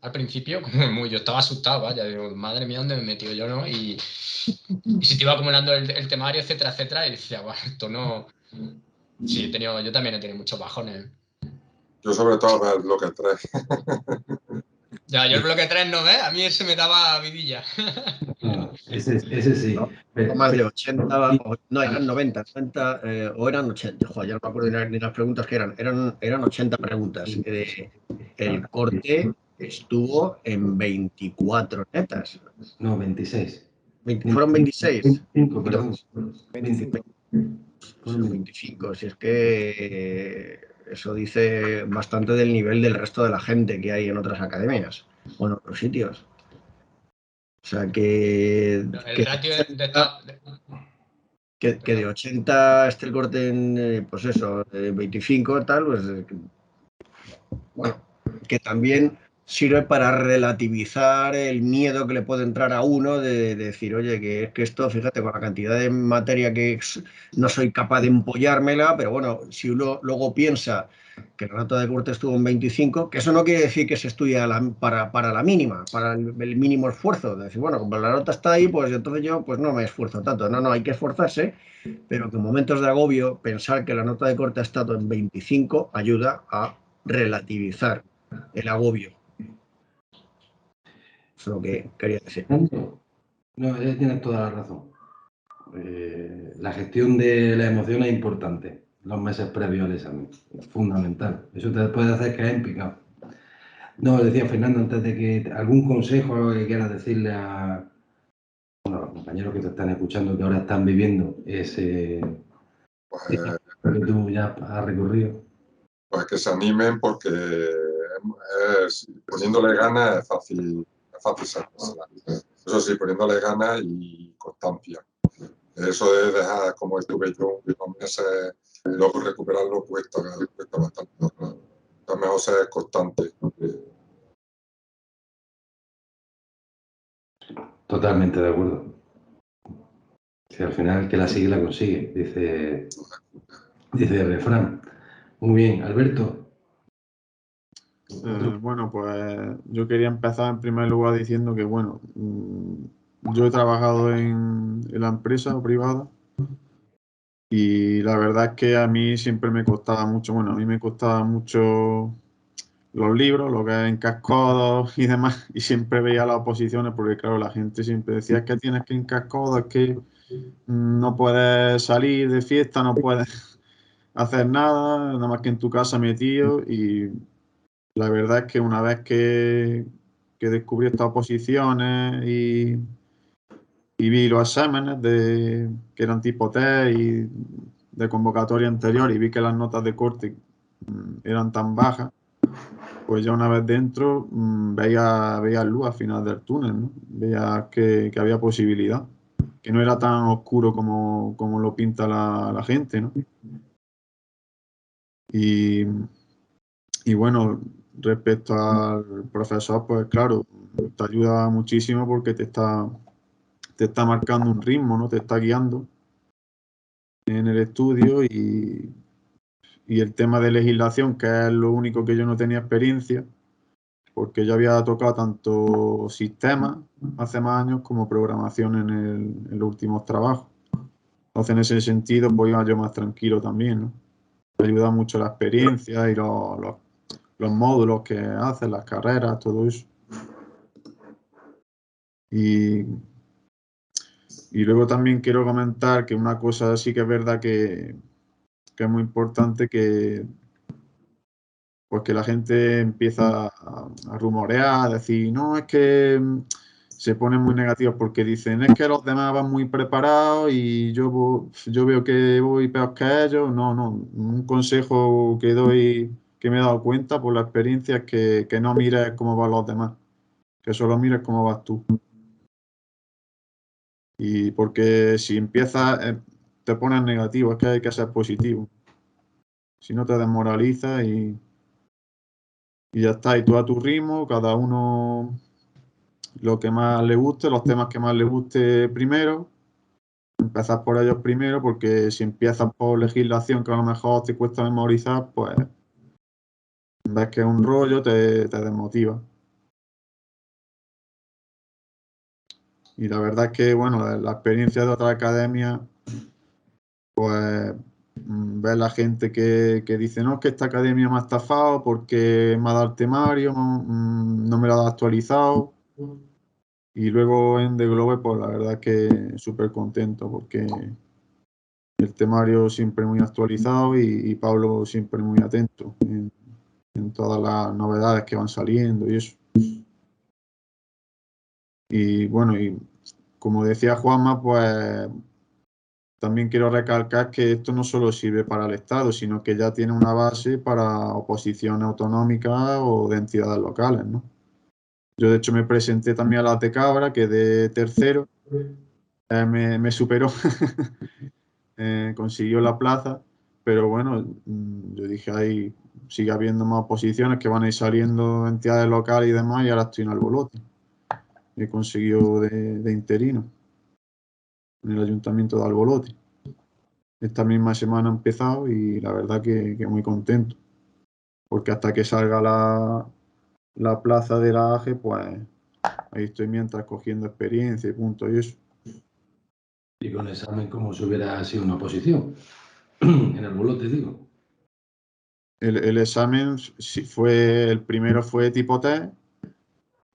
[SPEAKER 4] Al principio, yo estaba asustado, vaya, digo, madre mía, ¿dónde me he metido yo, no? Y se te iba acumulando el temario, etcétera, etcétera, y decía, bueno, esto no... Sí, yo también he tenido muchos bajones.
[SPEAKER 7] Yo sobre todo el bloque 3.
[SPEAKER 4] Ya, yo el bloque 3 no, ¿ves? A mí ese me daba vidilla.
[SPEAKER 3] Ese sí.
[SPEAKER 5] No más de 80, no, eran 90, o eran 80, joder, ya no me acuerdo ni las preguntas que eran 80 preguntas. El corte estuvo en 24 netas.
[SPEAKER 3] No, 26.
[SPEAKER 5] Fueron 26.
[SPEAKER 3] 25, perdón.
[SPEAKER 5] 25, si es que eso dice bastante del nivel del resto de la gente que hay en otras academias o en otros sitios. O sea que...
[SPEAKER 4] El ratio
[SPEAKER 5] Que de 80 esté el corte en, pues eso, 25 tal, pues bueno, que también sirve para relativizar el miedo que le puede entrar a uno de decir, oye, que es que esto, fíjate, con la cantidad de materia que no soy capaz de empollármela, pero bueno, si uno luego piensa que la nota de corte estuvo en 25, que eso no quiere decir que se estudia para la mínima, para el mínimo esfuerzo. De decir, bueno, como la nota está ahí, pues entonces yo pues no me esfuerzo tanto. No, hay que esforzarse, pero que en momentos de agobio, pensar que la nota de corte ha estado en 25 ayuda a relativizar el agobio. Eso es lo que quería decir.
[SPEAKER 3] No, tienes toda la razón. La gestión de la emoción es importante. Los meses previos al examen. Es fundamental. Eso te puede hacer caer en picado. No, decía Fernando, antes de que algún consejo que quieras decirle a los compañeros que te están escuchando, que ahora están viviendo ese que tú ya has recorrido.
[SPEAKER 7] Pues que se animen porque poniéndole ganas es fácil sacársela. Eso sí, poniéndole ganas y constancia. Eso de dejar como estuve yo unos meses, luego recuperarlo cuesta bastante. Lo mejor ser constante.
[SPEAKER 3] Totalmente de acuerdo. Si al final que la sigue la consigue, dice el refrán. Muy bien, Alberto.
[SPEAKER 2] Bueno, pues yo quería empezar en primer lugar diciendo que, bueno, yo he trabajado en la empresa privada y la verdad es que a mí siempre me costaba mucho, bueno, a mí me costaba mucho los libros, lo que es en cascodos y demás, y siempre veía las oposiciones porque, claro, la gente siempre decía, es que tienes que ir en cascodos, es que no puedes salir de fiesta, no puedes... hacer nada más que en tu casa metido, y la verdad es que una vez que descubrí estas oposiciones y vi los exámenes que eran tipo test y de convocatoria anterior, y vi que las notas de corte eran tan bajas, pues ya una vez dentro veía luz al final del túnel, ¿no? Veía que había posibilidad, que no era tan oscuro como lo pinta la gente, ¿no? Y bueno, respecto al profesor, pues claro, te ayuda muchísimo porque te está marcando un ritmo, ¿no? Te está guiando en el estudio, y el tema de legislación, que es lo único que yo no tenía experiencia, porque yo había tocado tanto sistemas hace más años como programación en los últimos trabajos. Entonces, en ese sentido, pues iba yo más tranquilo también, ¿no? Me ayuda mucho la experiencia y los módulos que hacen, las carreras, todo eso. Y luego también quiero comentar que una cosa sí que es verdad que es muy importante, pues que la gente empieza a rumorear, a decir, no, es que se ponen muy negativos porque dicen, es que los demás van muy preparados y yo veo que voy peor que ellos. No, no, un consejo que doy, que me he dado cuenta por la experiencia, es que no mires cómo van los demás, que solo mires cómo vas tú. Y porque si empiezas, te pones negativo, es que hay que ser positivo. Si no, te desmoralizas y ya está. Y tú a tu ritmo, cada uno lo que más le guste, los temas que más le guste primero, empezar por ellos primero, porque si empiezas por legislación, que a lo mejor te cuesta memorizar, pues ves que es un rollo, te desmotiva. Y la verdad es que, bueno, la experiencia de otra academia, pues ves la gente que dice, no, es que esta academia me ha estafado porque me ha dado el temario, no me lo ha actualizado. Y luego en The Globe, pues la verdad es que súper contento, porque el temario siempre muy actualizado y Pablo siempre muy atento en todas las novedades que van saliendo y eso. Y bueno, y como decía Juanma, pues también quiero recalcar que esto no solo sirve para el Estado, sino que ya tiene una base para oposiciones autonómicas o de entidades locales, ¿no? Yo de hecho me presenté también a la de Cabra, que de tercero me superó, consiguió la plaza, pero bueno, yo dije, ahí sigue habiendo más oposiciones que van a ir saliendo, entidades locales y demás, y ahora estoy en Albolote. He conseguido de interino en el ayuntamiento de Albolote. Esta misma semana he empezado y la verdad que muy contento, porque hasta que salga la plaza de la AGE, pues ahí estoy mientras cogiendo experiencia y punto y eso.
[SPEAKER 3] Y con el examen como si hubiera sido una oposición. En el bolote, digo.
[SPEAKER 2] El examen el primero fue tipo test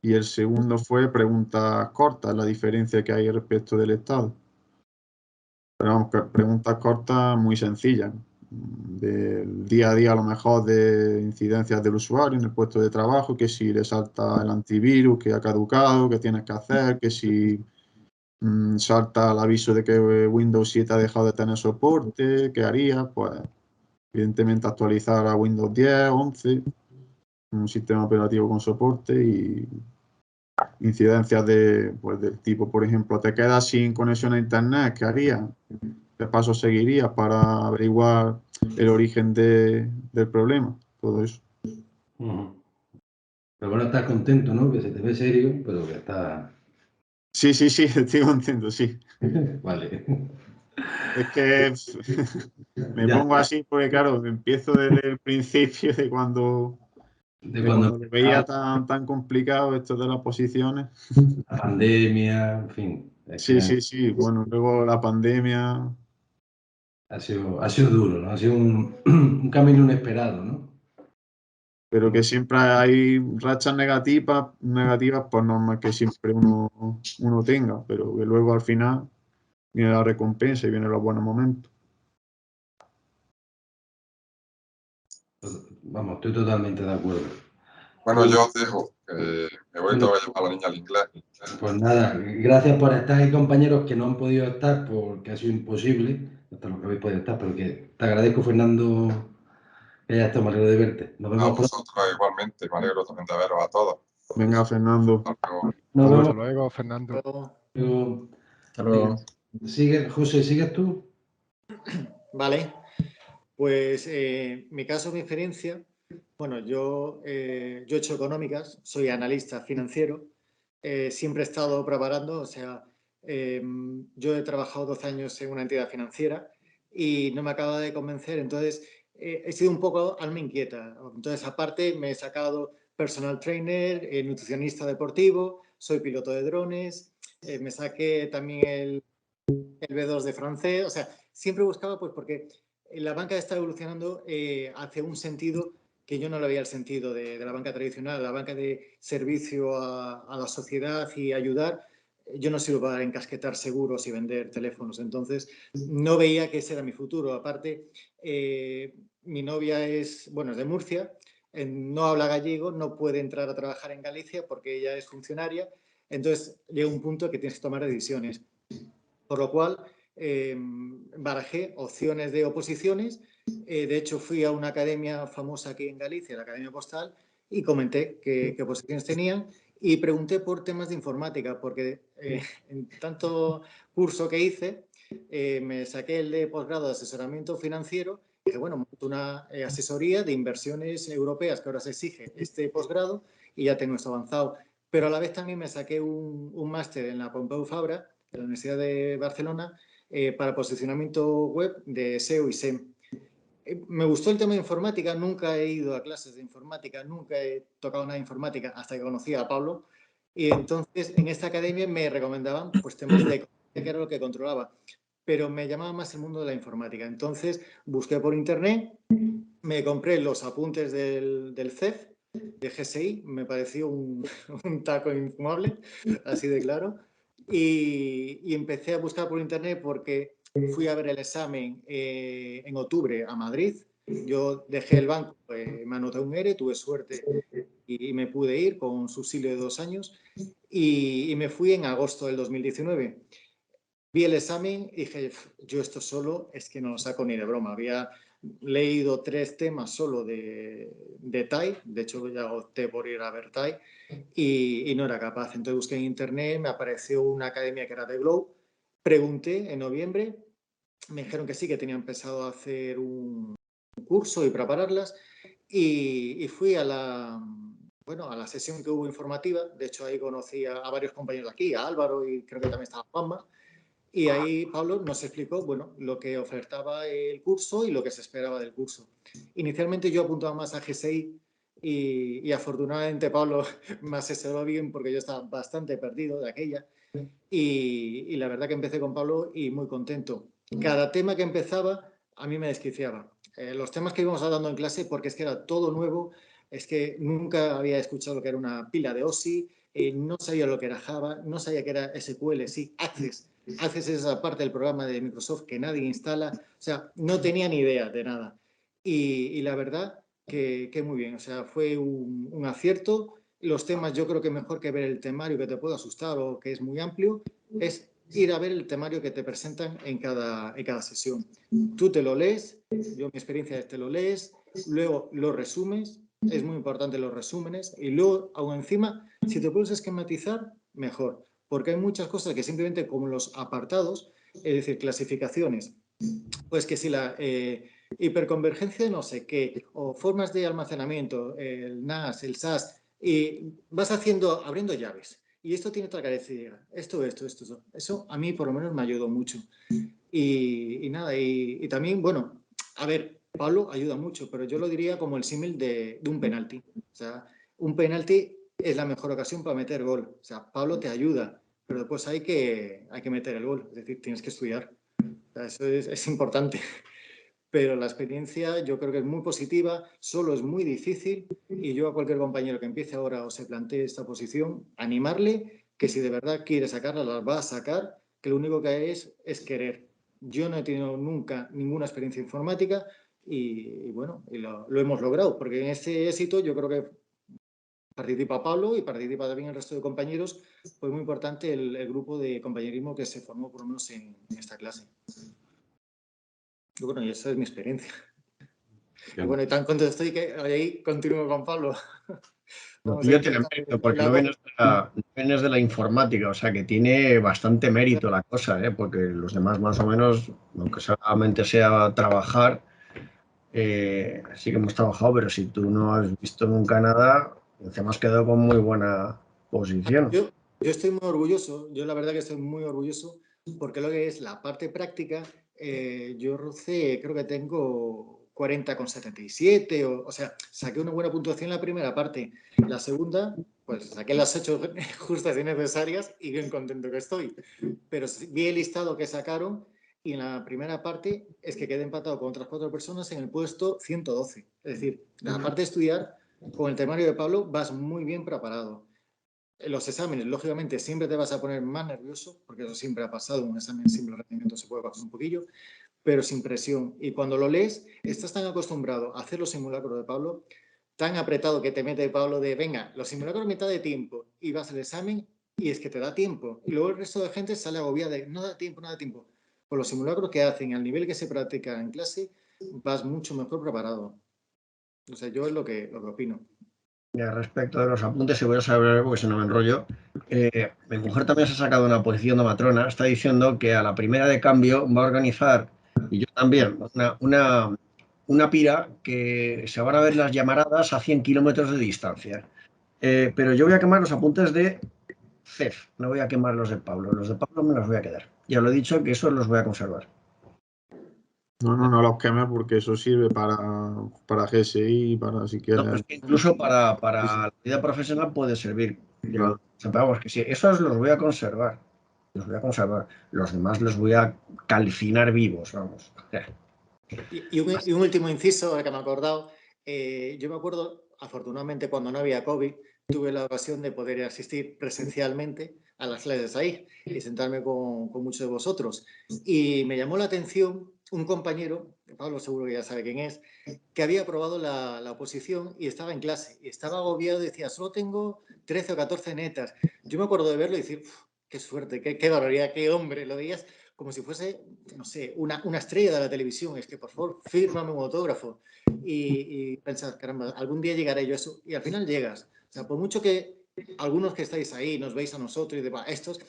[SPEAKER 2] y el segundo fue preguntas cortas, la diferencia que hay respecto del Estado. Pero vamos, preguntas cortas muy sencillas, del día a día a lo mejor, de incidencias del usuario en el puesto de trabajo, que si le salta el antivirus que ha caducado, qué tienes que hacer, que si salta el aviso de que Windows 7 ha dejado de tener soporte, ¿qué harías? Pues evidentemente actualizar a Windows 10, 11, un sistema operativo con soporte, y incidencias del tipo, por ejemplo, te quedas sin conexión a internet, ¿qué harías? ¿Qué pasos seguirías para averiguar el origen del problema? Todo eso.
[SPEAKER 3] Pero bueno, estás contento, ¿no? Que se te ve serio, pero que está...
[SPEAKER 2] Sí, estoy contento, sí.
[SPEAKER 3] Vale.
[SPEAKER 2] Es que me pongo así porque, claro, empiezo desde el principio, de cuando lo veía tan complicado esto de las posiciones.
[SPEAKER 3] La pandemia, en fin.
[SPEAKER 2] Sí. Bueno, luego la pandemia.
[SPEAKER 3] Ha sido duro, ¿no? Ha sido un camino inesperado, ¿no?
[SPEAKER 2] Pero que siempre hay rachas negativas, pues normal que siempre uno tenga, pero que luego al final viene la recompensa y vienen los buenos momentos.
[SPEAKER 3] Vamos, estoy totalmente de acuerdo.
[SPEAKER 7] Bueno, yo os dejo, que me voy a llevar a la niña al inglés.
[SPEAKER 3] Pues nada, gracias por estar ahí, compañeros que no han podido estar porque ha sido imposible, hasta lo que habéis podido estar, pero que te agradezco, Fernando, que hayas estado, me alegro de verte. Nos
[SPEAKER 7] A
[SPEAKER 3] vemos pronto.
[SPEAKER 7] vosotros igualmente, me alegro también de veros a todos.
[SPEAKER 2] Venga, Fernando.
[SPEAKER 7] Hasta luego.
[SPEAKER 3] Nos
[SPEAKER 2] Hasta
[SPEAKER 3] vemos.
[SPEAKER 8] Hasta luego, Fernando.
[SPEAKER 3] Luego.
[SPEAKER 5] Hasta luego.
[SPEAKER 3] Sigue, José, ¿sigues tú?
[SPEAKER 9] Vale, pues mi caso, mi experiencia, bueno, yo he hecho económicas, soy analista financiero, siempre he estado preparando, o sea, yo he trabajado 12 años en una entidad financiera y no me acaba de convencer, entonces he sido un poco alma inquieta. Entonces, aparte, me he sacado personal trainer, nutricionista deportivo, soy piloto de drones, me saqué también el B2 de francés, o sea, siempre buscaba, pues porque la banca está evolucionando hacia un sentido que yo no le veía el sentido de la banca tradicional, la banca de servicio a la sociedad y ayudar. Yo no sirvo para encasquetar seguros y vender teléfonos, entonces no veía que ese era mi futuro. Aparte, mi novia es de Murcia, no habla gallego, no puede entrar a trabajar en Galicia porque ella es funcionaria, entonces llega un punto que tienes que tomar decisiones. Por lo cual, barajé opciones de oposiciones. De hecho, fui a una academia famosa aquí en Galicia, la Academia Postal, y comenté qué oposiciones tenían y pregunté por temas de informática, porque en tanto curso que hice, me saqué el de posgrado de asesoramiento financiero y dije, bueno, monto una asesoría de inversiones europeas que ahora se exige este posgrado y ya tengo esto avanzado. Pero a la vez también me saqué un máster en la Pompeu Fabra, de la Universidad de Barcelona, para posicionamiento web de SEO y SEM. Me gustó el tema de informática, nunca he ido a clases de informática, nunca he tocado nada de informática hasta que conocí a Pablo. Y entonces en esta academia me recomendaban pues temas de economía, que era lo que controlaba, pero me llamaba más el mundo de la informática. Entonces busqué por internet, me compré los apuntes del CEF, de GSI, me pareció un taco infumable, así de claro. Y empecé a buscar por internet porque fui a ver el examen en octubre a Madrid. Yo dejé el banco, me anoté un ERE, tuve suerte y me pude ir con un subsidio de 2 años y me fui en agosto del 2019. Vi el examen y dije, yo esto solo es que no lo saco ni de broma. Había leído 3 temas solo de TAI, de hecho ya opté por ir a ver TAI y no era capaz. Entonces busqué en internet, me apareció una academia que era de Glow, pregunté en noviembre, me dijeron que sí, que tenía empezado a hacer un curso y prepararlas y fui a la sesión que hubo informativa. De hecho ahí conocí a varios compañeros de aquí, a Álvaro y creo que también estaba Juanma. Y ahí Pablo nos explicó, lo que ofertaba el curso y lo que se esperaba del curso. Inicialmente yo apuntaba más a GSI y afortunadamente Pablo me asesoró bien porque yo estaba bastante perdido de aquella. Y la verdad que empecé con Pablo y muy contento. Cada tema que empezaba a mí me desquiciaba. Los temas que íbamos hablando en clase, porque es que era todo nuevo, es que nunca había escuchado lo que era una pila de OSI, no sabía lo que era Java, no sabía que era SQL, sí, Access. Access es esa parte del programa de Microsoft que nadie instala, o sea, no tenía ni idea de nada. Y la verdad que muy bien, o sea, fue un acierto. Los temas, yo creo que mejor que ver el temario que te pueda asustar o que es muy amplio, es ir a ver el temario que te presentan en cada sesión. Tú te lo lees, yo mi experiencia es te lo lees, luego lo resumes, es muy importante los resúmenes, y luego, aún encima, si te puedes esquematizar, mejor, porque hay muchas cosas que simplemente como los apartados, es decir, clasificaciones, pues que si la hiperconvergencia de no sé qué, o formas de almacenamiento, el NAS, el SAS, y vas abriendo llaves. Y esto tiene otra característica, esto. Eso a mí por lo menos me ayudó mucho. Y nada, y también, a ver, Pablo ayuda mucho, pero yo lo diría como el símil de un penalti. O sea, un penalti es la mejor ocasión para meter gol. O sea, Pablo te ayuda, pero después hay que meter el gol. Es decir, tienes que estudiar. O sea, eso es importante. Pero la experiencia yo creo que es muy positiva, solo es muy difícil y yo a cualquier compañero que empiece ahora o se plantee esta posición, animarle que si de verdad quiere sacarla, las va a sacar, que lo único que es querer. Yo no he tenido nunca ninguna experiencia informática, y bueno, y lo hemos logrado, porque en ese éxito yo creo que participa Pablo y participa también el resto de compañeros. Fue muy importante el grupo de compañerismo que se formó por lo menos en esta clase. Y bueno, y esa es mi experiencia. Y bueno, y tan contento estoy que ahí continúo con Pablo.
[SPEAKER 5] Lo tuyo tiene mérito, porque no vienes de la informática, o sea que tiene bastante mérito la cosa, porque los demás más o menos, aunque solamente sea trabajar, sí que hemos trabajado, pero si tú no has visto nunca nada, encima has quedado con muy buena posición.
[SPEAKER 9] Yo estoy muy orgulloso, yo la verdad que estoy muy orgulloso, porque lo que es la parte práctica, yo rocé, creo que tengo 40,77, o sea, saqué una buena puntuación en la primera parte. La segunda, pues saqué las 8 justas y necesarias y bien contento que estoy. Pero vi el listado que sacaron y en la primera parte es que quedé empatado con otras 4 personas en el puesto 112. Es decir, la parte de estudiar, con el temario de Pablo, vas muy bien preparado. En los exámenes, lógicamente, siempre te vas a poner más nervioso, porque eso siempre ha pasado, un examen simple rendimiento se puede pasar un poquillo, pero sin presión. Y cuando lo lees, estás tan acostumbrado a hacer los simulacros de Pablo, tan apretado que te mete Pablo de, venga, los simulacros mitad de tiempo, y vas al examen y es que te da tiempo. Y luego el resto de gente sale agobiada de, no da tiempo, no da tiempo. Con los simulacros que hacen, al nivel que se practica en clase, vas mucho mejor preparado. O sea, yo es lo que opino.
[SPEAKER 5] Respecto de los apuntes, si voy a saber, porque si no me enrollo, mi mujer también se ha sacado una posición de matrona, está diciendo que a la primera de cambio va a organizar, y yo también, una pira que se van a ver las llamaradas a 100 kilómetros de distancia. Pero yo voy a quemar los apuntes de CEF, no voy a quemar los de Pablo me los voy a quedar. Ya lo he dicho que esos los voy a conservar.
[SPEAKER 2] No los quemes porque eso sirve para GSI, para si quieres.
[SPEAKER 5] No, pues incluso para la vida profesional puede servir. Claro. Vamos, que sí, esos los voy a conservar. Los voy a conservar. Los demás los voy a calcinar vivos, vamos.
[SPEAKER 9] Y un último inciso, ahora que me he acordado. Yo me acuerdo, afortunadamente, cuando no había COVID, tuve la ocasión de poder asistir presencialmente a las clases ahí y sentarme con muchos de vosotros. Y me llamó la atención un compañero, Pablo seguro que ya sabe quién es, que había aprobado la oposición y estaba en clase. Y estaba agobiado y decía, solo tengo 13 o 14 netas. Yo me acuerdo de verlo y decir, qué suerte, qué barbaridad, qué hombre. Lo veías como si fuese, no sé, una estrella de la televisión. Es que, por favor, fírmame un autógrafo. Y pensar, caramba, algún día llegaré yo a eso. Y al final llegas. O sea, por mucho que algunos que estáis ahí nos veis a nosotros y demás, estos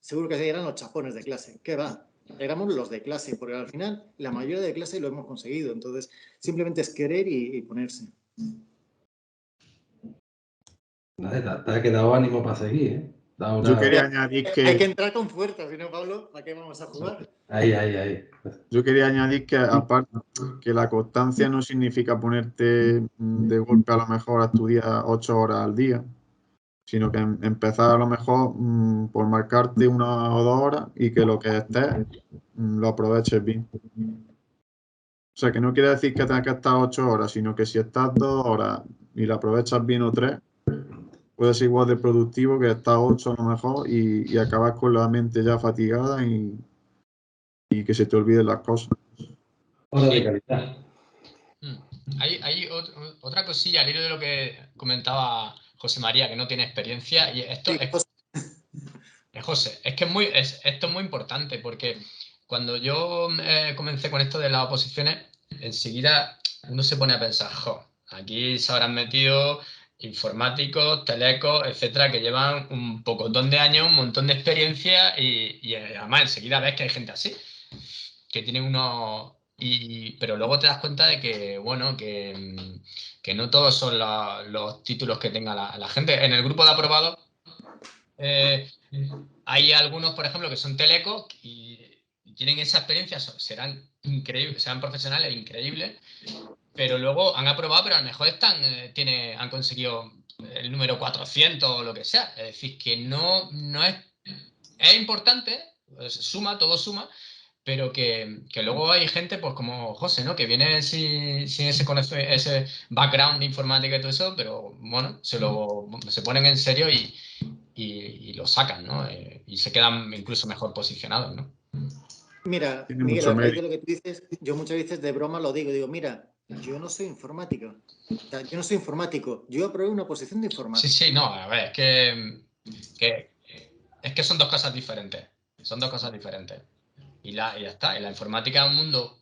[SPEAKER 9] seguro que eran los chapones de clase. ¿Qué va? Éramos los de clase, porque al final la mayoría de clase lo hemos conseguido. Entonces, simplemente es querer y ponerse.
[SPEAKER 3] Nada, te ha quedado ánimo para seguir, ¿eh?
[SPEAKER 2] Yo quería añadir que...
[SPEAKER 9] Hay que entrar con fuerza, si no, Pablo, ¿para qué vamos a jugar?
[SPEAKER 3] Ahí.
[SPEAKER 2] Yo quería añadir que, aparte, que la constancia no significa ponerte de golpe a lo mejor a estudiar 8 horas al día, sino que empezar a lo mejor por marcarte 1 o 2 horas y que lo que estés lo aproveches bien. O sea, que no quiere decir que tengas que estar 8 horas, sino que si estás 2 horas y la aprovechas bien o 3, puede ser igual de productivo que estar 8 a lo mejor y acabas con la mente ya fatigada y que se te olviden las cosas.
[SPEAKER 3] Hora de calidad.
[SPEAKER 4] Hay otra cosilla al hilo de lo que comentaba José María, que no tiene experiencia, y esto es José, es que esto es muy importante, porque cuando yo comencé con esto de las oposiciones, enseguida uno se pone a pensar, aquí se habrán metido informáticos, telecos, etcétera, que llevan un pocotón de años, un montón de experiencia y además enseguida ves que hay gente así, que tienen unos... pero luego te das cuenta de que, bueno, que no todos son los títulos que tenga la gente. En el grupo de aprobados hay algunos, por ejemplo, que son telecos y tienen esa experiencia, serán increíbles, serán profesionales increíbles, pero luego han aprobado, pero a lo mejor han conseguido el número 400 o lo que sea. Es decir, que no es importante, suma, todo suma, pero que luego hay gente, pues como José, ¿no? Que viene sin ese background de informática y todo eso, pero bueno, se ponen en serio y lo sacan, ¿no? Y se quedan incluso mejor posicionados, ¿no?
[SPEAKER 9] Mira,
[SPEAKER 2] Tiene
[SPEAKER 9] Miguel,
[SPEAKER 2] mucho
[SPEAKER 9] a raíz de
[SPEAKER 2] mérito.
[SPEAKER 9] lo que tú dices, yo muchas veces de broma lo digo, mira, yo no soy informático. O sea, yo no soy informático, yo aprobé una posición de
[SPEAKER 4] Sí,
[SPEAKER 9] informático.
[SPEAKER 4] sí, no, a ver, es que son dos cosas diferentes. Son dos cosas diferentes. Y ya está. Y la informática es un mundo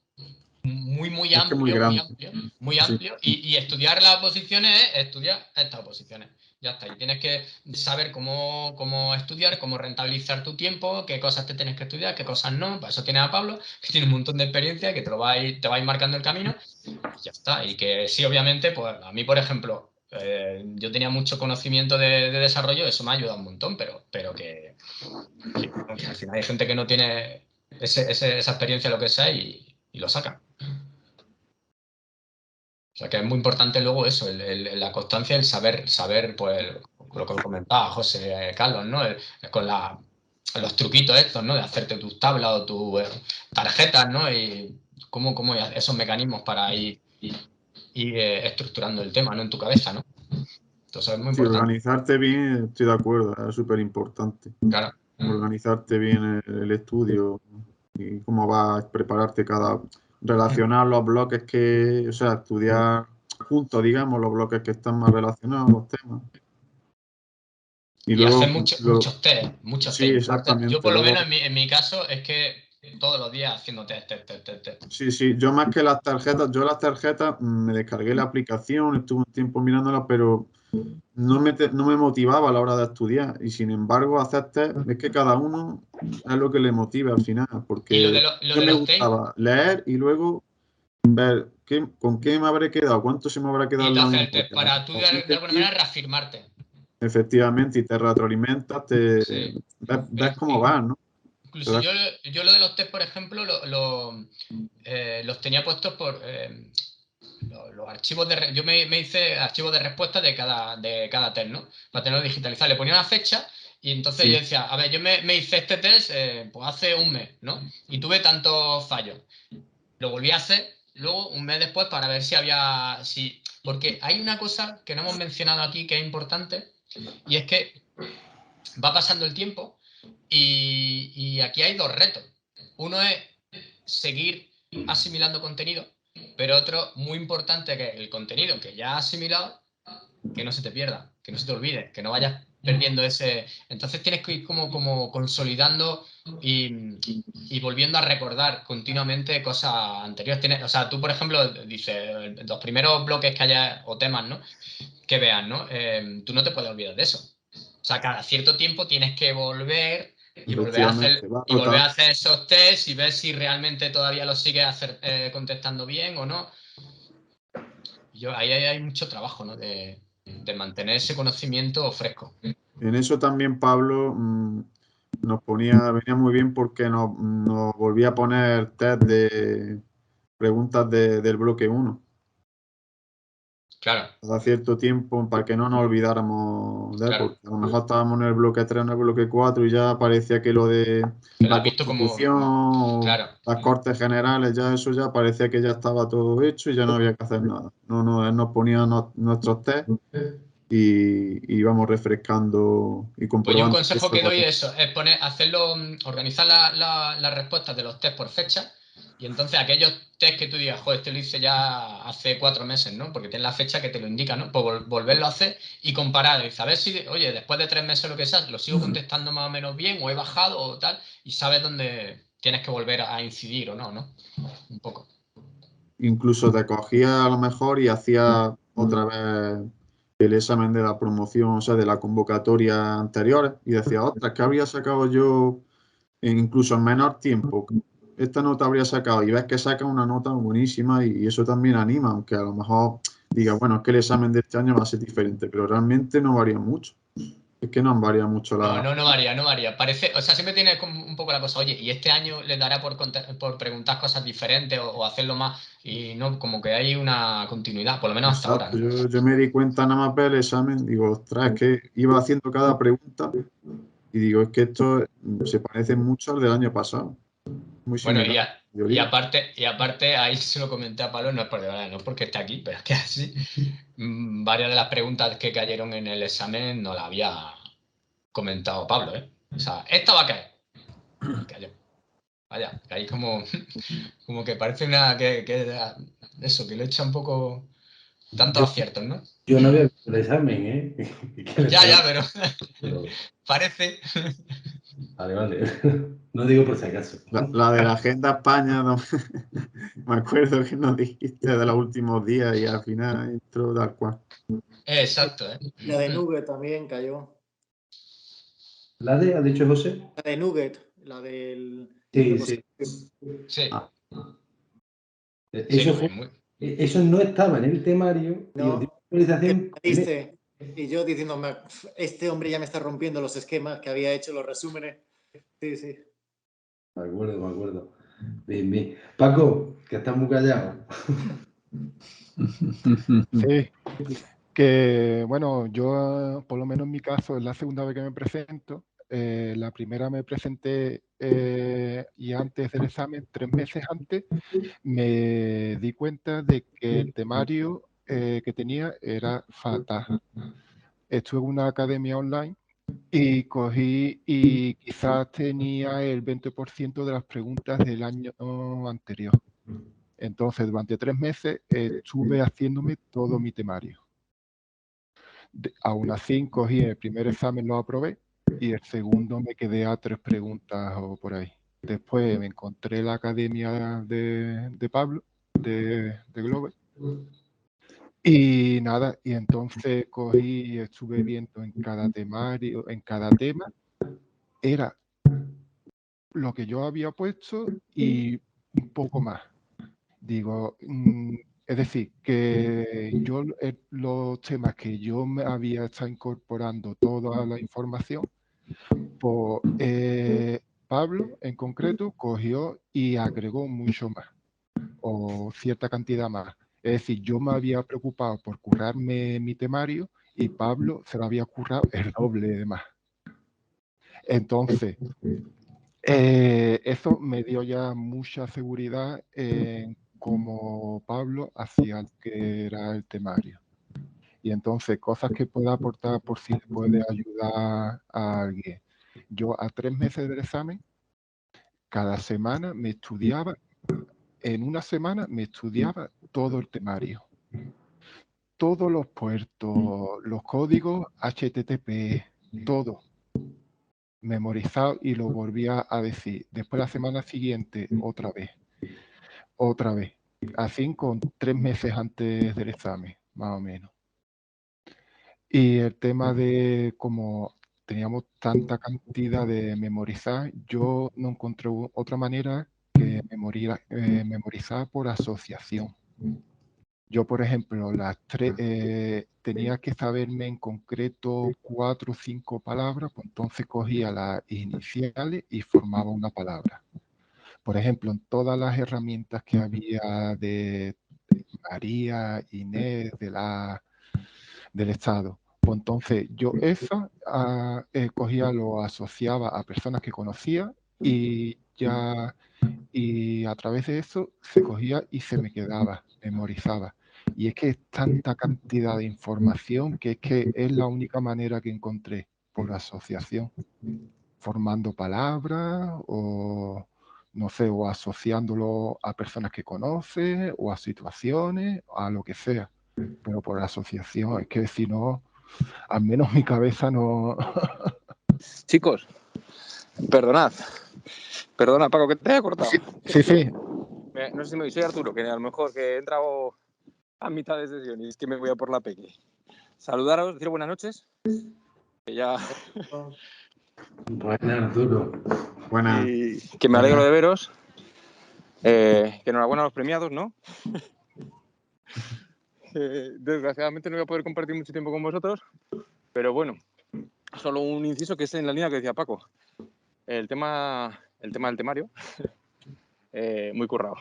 [SPEAKER 4] muy
[SPEAKER 2] Es que es muy
[SPEAKER 4] amplio,
[SPEAKER 2] grande.
[SPEAKER 4] muy
[SPEAKER 2] Sí.
[SPEAKER 4] amplio. Y estudiar las oposiciones es estudiar estas oposiciones. Ya está. Y tienes que saber cómo estudiar, cómo rentabilizar tu tiempo, qué cosas te tienes que estudiar, qué cosas no. Para eso tienes a Pablo, que tiene un montón de experiencia, que te va a ir marcando el camino. Y ya está. Y que sí, obviamente, pues a mí, por ejemplo, yo tenía mucho conocimiento de desarrollo, eso me ha ayudado un montón, pero que al final hay gente que no tiene esa experiencia, lo que sea, y lo saca. O sea que es muy importante luego eso, la constancia, el saber, pues, lo que comentaba José Carlos, ¿no? Con los truquitos estos, ¿no? De hacerte tus tablas o tus tarjetas, ¿no? Y cómo esos mecanismos para ir estructurando el tema, ¿no? En tu cabeza, ¿no? Entonces es muy
[SPEAKER 2] Sí,
[SPEAKER 4] importante.
[SPEAKER 2] organizarte bien, estoy de acuerdo, es súper importante.
[SPEAKER 4] Claro.
[SPEAKER 2] Organizarte bien el estudio y cómo vas a prepararte relacionar los bloques o sea, estudiar juntos, digamos, los bloques que están más relacionados, los temas. Y
[SPEAKER 4] Y hacer
[SPEAKER 2] luego,
[SPEAKER 4] muchos test,
[SPEAKER 2] sí,
[SPEAKER 4] Yo
[SPEAKER 2] exactamente.
[SPEAKER 4] por lo
[SPEAKER 2] Luego,
[SPEAKER 4] menos en mi caso es que todos los días haciendo test.
[SPEAKER 2] sí, yo más que las tarjetas me descargué la aplicación, estuve un tiempo mirándola, pero no me motivaba a la hora de estudiar. Y sin embargo, hacer test es que cada uno es lo que le motiva al final,
[SPEAKER 4] Y
[SPEAKER 2] porque
[SPEAKER 4] lo
[SPEAKER 2] yo
[SPEAKER 4] de
[SPEAKER 2] me
[SPEAKER 4] los test,
[SPEAKER 2] gustaba leer y luego ver con qué me habré quedado, cuánto se me habrá quedado
[SPEAKER 4] y
[SPEAKER 2] en
[SPEAKER 4] tú
[SPEAKER 2] la
[SPEAKER 4] hacer el test
[SPEAKER 2] memoria.
[SPEAKER 4] para tú
[SPEAKER 2] O
[SPEAKER 4] de alguna manera
[SPEAKER 2] repetir,
[SPEAKER 4] reafirmarte.
[SPEAKER 2] efectivamente, y te retroalimentas,
[SPEAKER 4] Sí.
[SPEAKER 2] ves cómo vas, ¿no? Te
[SPEAKER 4] Incluso
[SPEAKER 2] das-
[SPEAKER 4] yo lo de los test, por ejemplo, los tenía puestos por los archivos yo me hice archivos de respuesta de cada test, ¿no? Para tenerlo digitalizado. Le ponía una fecha y entonces yo
[SPEAKER 2] sí,
[SPEAKER 4] decía, a ver, yo me hice este test pues hace un mes, ¿no? Y tuve tantos fallos. Lo volví a hacer luego un mes después para ver porque hay una cosa que no hemos mencionado aquí que es importante y es que va pasando el tiempo y aquí hay dos retos. Uno es seguir asimilando contenido, pero otro muy importante que el contenido que ya has asimilado, que no se te pierda, que no se te olvide, que no vayas perdiendo ese. Entonces tienes que ir como consolidando y volviendo a recordar continuamente cosas anteriores. O sea, tú, por ejemplo, dices, los primeros bloques que haya o temas, ¿no? Que veas, ¿no? Tú no te puedes olvidar de eso. O sea, cada cierto tiempo tienes que volver
[SPEAKER 2] efectivamente, va
[SPEAKER 4] y volver a
[SPEAKER 2] rotando.
[SPEAKER 4] hacer esos tests y ver si realmente todavía los sigues contestando bien o no. Ahí hay mucho trabajo, ¿no? De mantener ese conocimiento fresco.
[SPEAKER 2] En eso también Pablo venía muy bien porque nos volvía a poner test de preguntas del bloque 1
[SPEAKER 4] Claro.
[SPEAKER 2] cada cierto tiempo para que no nos olvidáramos de él,
[SPEAKER 4] Claro.
[SPEAKER 2] porque a lo mejor estábamos en el bloque 3 en el bloque 4 y ya parecía que lo de
[SPEAKER 4] Que lo
[SPEAKER 2] la
[SPEAKER 4] has visto como.
[SPEAKER 2] Constitución o
[SPEAKER 4] Claro.
[SPEAKER 2] las Cortes Generales, eso ya parecía que ya estaba todo hecho y ya no había que hacer nada. No, él nos ponía nuestros test y íbamos refrescando y
[SPEAKER 4] Pues yo un
[SPEAKER 2] comprobando que
[SPEAKER 4] consejo
[SPEAKER 2] eso
[SPEAKER 4] que
[SPEAKER 2] era
[SPEAKER 4] doy
[SPEAKER 2] así.
[SPEAKER 4] es eso, es organizar las respuestas de los test por fecha y entonces aquellos test que tú digas, joder, este lo hice ya hace 4 meses, ¿no? Porque tienes la fecha que te lo indica, ¿no? Pues volverlo a hacer y comparar y saber si, oye, después de 3 meses o lo que sea, lo sigo contestando más o menos bien o he bajado o tal y sabes dónde tienes que volver a incidir o no, ¿no? Un poco.
[SPEAKER 2] Incluso te cogía a lo mejor y hacía otra vez el examen de la promoción, o sea, de la convocatoria anterior y decía, ostras, ¿qué habría sacado yo incluso en menor tiempo? Esta nota habría sacado y ves que saca una nota buenísima y eso también anima, aunque a lo mejor diga, bueno, es que el examen de este año va a ser diferente, pero realmente no varía mucho. Es que no han variado mucho
[SPEAKER 4] No varía, no varía. Parece, o sea, siempre tiene como un poco la cosa, oye, y este año les dará por preguntar cosas diferentes o hacerlo más, y no, como que hay una continuidad, por lo menos hasta ahora,
[SPEAKER 2] Exacto,
[SPEAKER 4] ¿no?
[SPEAKER 2] yo me di cuenta nada más ver el examen, digo, ostras, es que iba haciendo cada pregunta y digo, es que esto se parece mucho al del año pasado, muy
[SPEAKER 4] Bueno,
[SPEAKER 2] similar,
[SPEAKER 4] y aparte, ahí se lo comenté a Pablo, no es por de verdad, no porque esté aquí, pero es que así, varias de las preguntas que cayeron en el examen no las había comentado Pablo, ¿eh? O sea, esta va a caer. Y cayó. Vaya, que ahí como que parece eso, que le echa un poco tantos aciertos, ¿no?
[SPEAKER 3] Yo no había visto el examen, ¿eh?
[SPEAKER 4] Ya, pero parece.
[SPEAKER 3] Vale. No digo por si acaso.
[SPEAKER 2] La de la Agenda España, no, me acuerdo que nos dijiste de los últimos días y al final entró tal cual.
[SPEAKER 4] Exacto, ¿eh?
[SPEAKER 9] La de Nugget también cayó.
[SPEAKER 3] ¿La de, ha dicho José?
[SPEAKER 9] La de Nugget, la del...
[SPEAKER 3] Sí.
[SPEAKER 4] Sí.
[SPEAKER 3] Ah.
[SPEAKER 4] Sí,
[SPEAKER 3] Eso no estaba en el temario.
[SPEAKER 9] No,
[SPEAKER 3] y actualización.
[SPEAKER 9] Y yo diciéndome, este hombre ya me está rompiendo los esquemas que había hecho, los resúmenes. Sí.
[SPEAKER 3] Me acuerdo. Bien. Paco, que estás muy callado.
[SPEAKER 8] Sí, que bueno, yo por lo menos en mi caso es la segunda vez que me presento. La primera me presenté y antes del examen, 3 meses antes, me di cuenta de que el temario que tenía era fatal. Estuve en una academia online y cogí y quizás tenía el 20% de las preguntas del año anterior. Entonces, durante 3 meses estuve haciéndome todo mi temario. Aún así, cogí el primer examen, lo aprobé, y el segundo me quedé a 3 preguntas o por ahí. Después me encontré la academia de Pablo, de Globe. Y nada, y entonces cogí y estuve viendo en cada temario, en cada tema, era lo que yo había puesto y un poco más. Digo, es decir, que yo los temas que yo me había estado incorporando toda la información, pues Pablo en concreto cogió y agregó mucho más, o cierta cantidad más. Es decir, yo me había preocupado por currarme mi temario y Pablo se lo había currado el doble de más. Entonces, eso me dio ya mucha seguridad en cómo Pablo hacía el que era el temario. Y entonces, cosas que pueda aportar por si le puede ayudar a alguien. Yo a 3 meses del examen, cada semana me estudiaba, en una semana me estudiaba todo el temario. Todos los puertos, los códigos HTTP, todo memorizado y lo volvía a decir. Después la semana siguiente, otra vez. Así con 3 meses antes del examen, más o menos. Y el tema de como teníamos tanta cantidad de memorizar, yo no encontré otra manera que memorizar por asociación. Yo, por ejemplo, tenía que saberme en concreto 4 o 5 palabras, pues entonces cogía las iniciales y formaba una palabra. Por ejemplo, en todas las herramientas que había de María, Inés, del Estado, pues entonces yo cogía, lo asociaba a personas que conocía y a través de eso se cogía y se me quedaba, memorizaba. Y es que es tanta cantidad de información que es la única manera que encontré, por asociación, formando palabras o, no sé, o asociándolo a personas que conoce o a situaciones, a lo que sea. Pero por asociación, es que si no, al menos mi cabeza no...
[SPEAKER 10] Chicos, perdona Paco, que te haya cortado.
[SPEAKER 8] Sí.
[SPEAKER 10] No sé si me soy Arturo, que a lo mejor que he entrado a mitad de sesión y es que me voy a por la peque. Saludaros, decir buenas noches. Que ya...
[SPEAKER 3] Buenas, Arturo.
[SPEAKER 2] Buenas.
[SPEAKER 10] Y que me alegro de veros. Que enhorabuena a los premiados, ¿no? Desgraciadamente no voy a poder compartir mucho tiempo con vosotros, pero bueno, solo un inciso que es en la línea que decía Paco. El tema del temario, muy currado.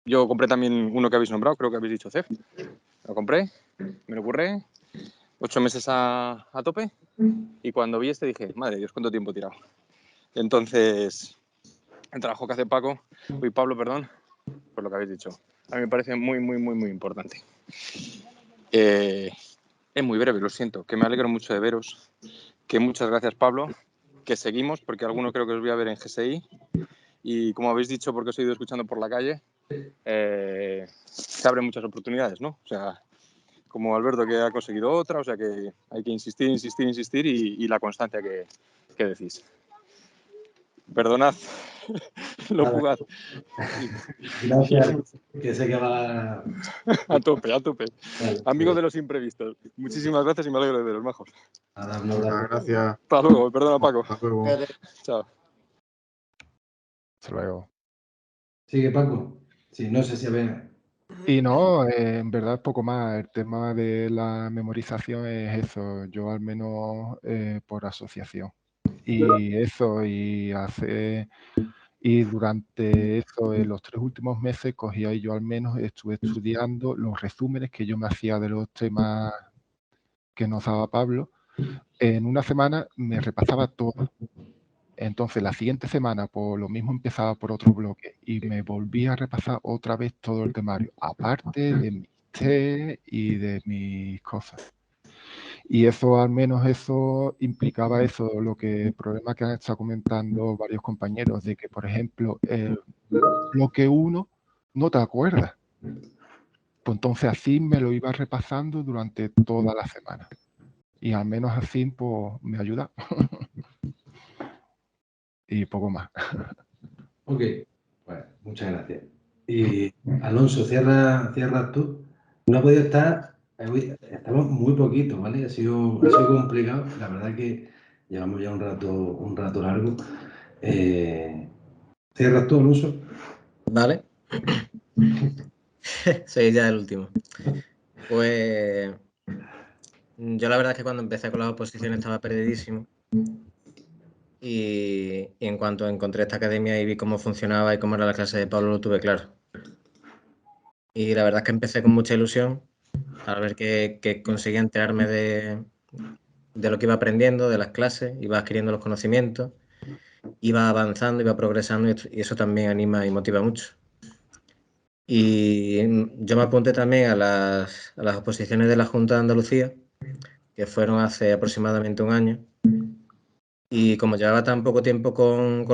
[SPEAKER 10] Yo compré también uno que habéis nombrado, creo que habéis dicho CEF. Lo compré, me lo curré, 8 meses a tope, y cuando vi dije, madre Dios, cuánto tiempo he tirado. Entonces, el trabajo que hace Pablo, por lo que habéis dicho, a mí me parece muy, muy, muy, muy importante. Es muy breve, lo siento, que me alegro mucho de veros, que muchas gracias, Pablo, que seguimos, porque alguno creo que os voy a ver en GSI. Y como habéis dicho, porque os he ido escuchando por la calle, se abren muchas oportunidades, ¿no? O sea, como Alberto que ha conseguido otra, o sea que hay que insistir, insistir, insistir y la constancia que decís. Perdonad lo fugaz.
[SPEAKER 3] Gracias, que sé que va
[SPEAKER 10] a tope, a tope.
[SPEAKER 3] Vale,
[SPEAKER 10] Amigo
[SPEAKER 3] pues,
[SPEAKER 10] de los imprevistos. Muchísimas gracias y me alegro de veros, majos.
[SPEAKER 3] nada, un abrazo.
[SPEAKER 2] Muchas gracias.
[SPEAKER 10] Hasta luego, perdona Paco.
[SPEAKER 2] Hasta luego.
[SPEAKER 10] Chao.
[SPEAKER 8] Hasta luego.
[SPEAKER 3] Sigue, Paco. Sí, no sé si ve.
[SPEAKER 8] Y no, en verdad poco más. El tema de la memorización es eso. Yo al menos por asociación. Y eso, y durante eso, en los 3 últimos meses, cogía yo al menos, estuve estudiando los resúmenes que yo me hacía de los temas que nos daba Pablo. En una semana me repasaba todo. Entonces, la siguiente semana, por lo mismo, empezaba por otro bloque y me volví a repasar otra vez todo el temario, aparte de mis test y de mis cosas. Y eso, al menos, eso implicaba eso, el problema que han estado comentando varios compañeros, de que, por ejemplo, el bloque 1 no te acuerdas. Pues entonces así me lo iba repasando durante toda la semana. Y al menos así, pues, me ayuda. Y poco más.
[SPEAKER 3] Ok, bueno, muchas gracias. Y Alonso, cierra tú. No ha podido estar, estamos muy poquito, ¿vale? Ha sido complicado. La verdad que llevamos ya un rato largo. ¿Cierras tú, Alonso?
[SPEAKER 11] Vale. Soy ya el último. Pues yo la verdad es que cuando empecé con las oposiciones estaba perdidísimo. Y en cuanto encontré esta academia y vi cómo funcionaba y cómo era la clase de Pablo, lo tuve claro. Y la verdad es que empecé con mucha ilusión al ver que conseguía enterarme de lo que iba aprendiendo, de las clases, iba adquiriendo los conocimientos, iba avanzando, iba progresando y eso también anima y motiva mucho. Y yo me apunté también a las oposiciones de la Junta de Andalucía, que fueron hace aproximadamente un año. Y como llevaba tan poco tiempo con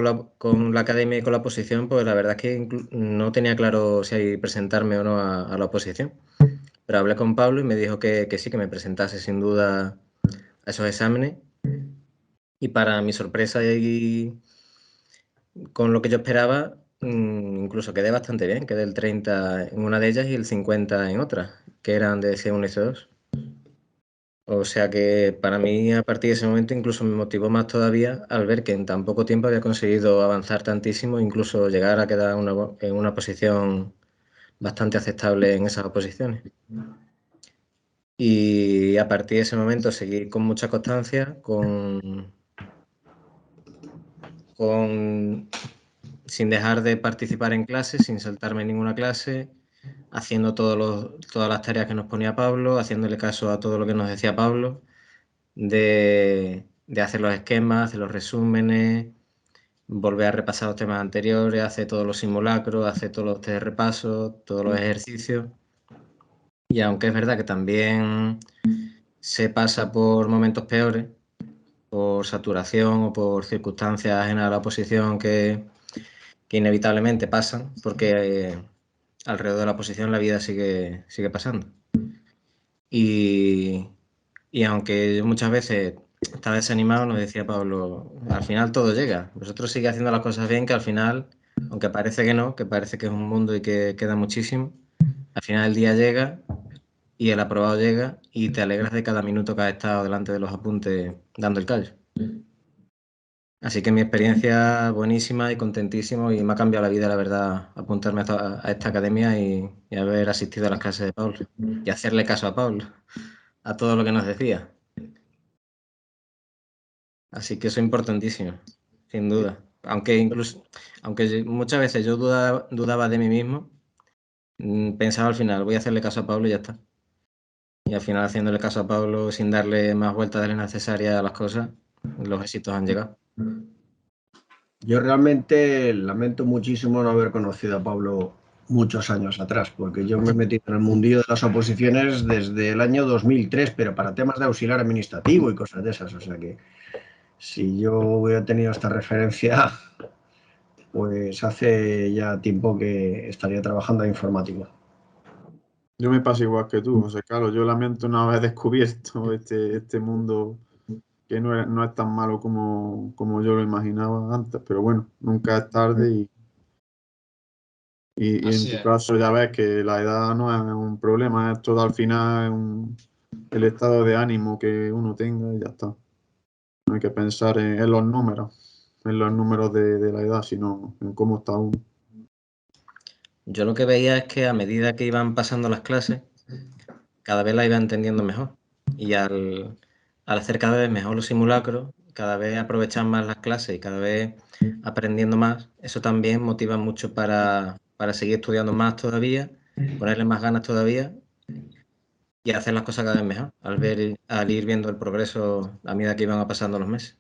[SPEAKER 11] la academia y con la oposición, pues la verdad es que no tenía claro si presentarme o no a la oposición. Pero hablé con Pablo y me dijo que sí, que me presentase sin duda a esos exámenes. Y para mi sorpresa y con lo que yo esperaba, incluso quedé bastante bien. Quedé el 30 en una de ellas y el 50 en otra, que eran de C1 y C2. O sea que para mí a partir de ese momento incluso me motivó más todavía al ver que en tan poco tiempo había conseguido avanzar tantísimo, incluso llegar a quedar en una posición bastante aceptable en esas oposiciones. Y a partir de ese momento seguir con mucha constancia, sin dejar de participar en clases, sin saltarme ninguna clase, haciendo todas las tareas que nos ponía Pablo, haciéndole caso a todo lo que nos decía Pablo, de hacer los esquemas, hacer los resúmenes, volver a repasar los temas anteriores, hacer todos los simulacros, hacer todos los test de repaso, todos los ejercicios. Y aunque es verdad que también se pasa por momentos peores, por saturación o por circunstancias ajenas a la oposición que inevitablemente pasan, porque alrededor de la oposición la vida sigue pasando. Y aunque yo muchas veces estaba desanimado, nos decía Pablo, al final todo llega. Vosotros sigue haciendo las cosas bien, que al final, aunque parece que no, que parece que es un mundo y que queda muchísimo, al final el día llega y el aprobado llega y te alegras de cada minuto que has estado delante de los apuntes dando el callo. Así que mi experiencia buenísima y contentísimo y me ha cambiado la vida, la verdad, apuntarme a esta academia y haber asistido a las clases de Pablo y hacerle caso a Pablo, a todo lo que nos decía. Así que eso es importantísimo, sin duda. Aunque muchas veces yo dudaba de mí mismo, pensaba al final, voy a hacerle caso a Pablo y ya está. Y al final haciéndole caso a Pablo sin darle más vueltas de las necesarias a las cosas, los éxitos han llegado.
[SPEAKER 5] Yo realmente lamento muchísimo no haber conocido a Pablo muchos años atrás, porque yo me he metido en el mundillo de las oposiciones desde el año 2003, pero para temas de auxiliar administrativo y cosas de esas, o sea que Si yo hubiera tenido esta referencia, pues hace ya tiempo que estaría trabajando de informático.
[SPEAKER 2] Yo me pasa igual que tú, José Carlos. Yo lamento no haber descubierto este mundo que no es tan malo como yo lo imaginaba antes, pero bueno, nunca es tarde y en
[SPEAKER 4] Así
[SPEAKER 2] tu
[SPEAKER 4] es.
[SPEAKER 2] caso ya ves que la edad no es un problema, es todo al final el estado de ánimo que uno tenga y ya está. No hay que pensar en los números de la edad, sino en cómo está uno.
[SPEAKER 11] Yo lo que veía es que a medida que iban pasando las clases, cada vez la iba entendiendo mejor. Y al hacer cada vez mejor los simulacros, cada vez aprovechar más las clases y cada vez aprendiendo más, eso también motiva mucho para seguir estudiando más todavía, ponerle más ganas todavía y hacer las cosas cada vez mejor, al ir viendo el progreso a medida que iban pasando los meses.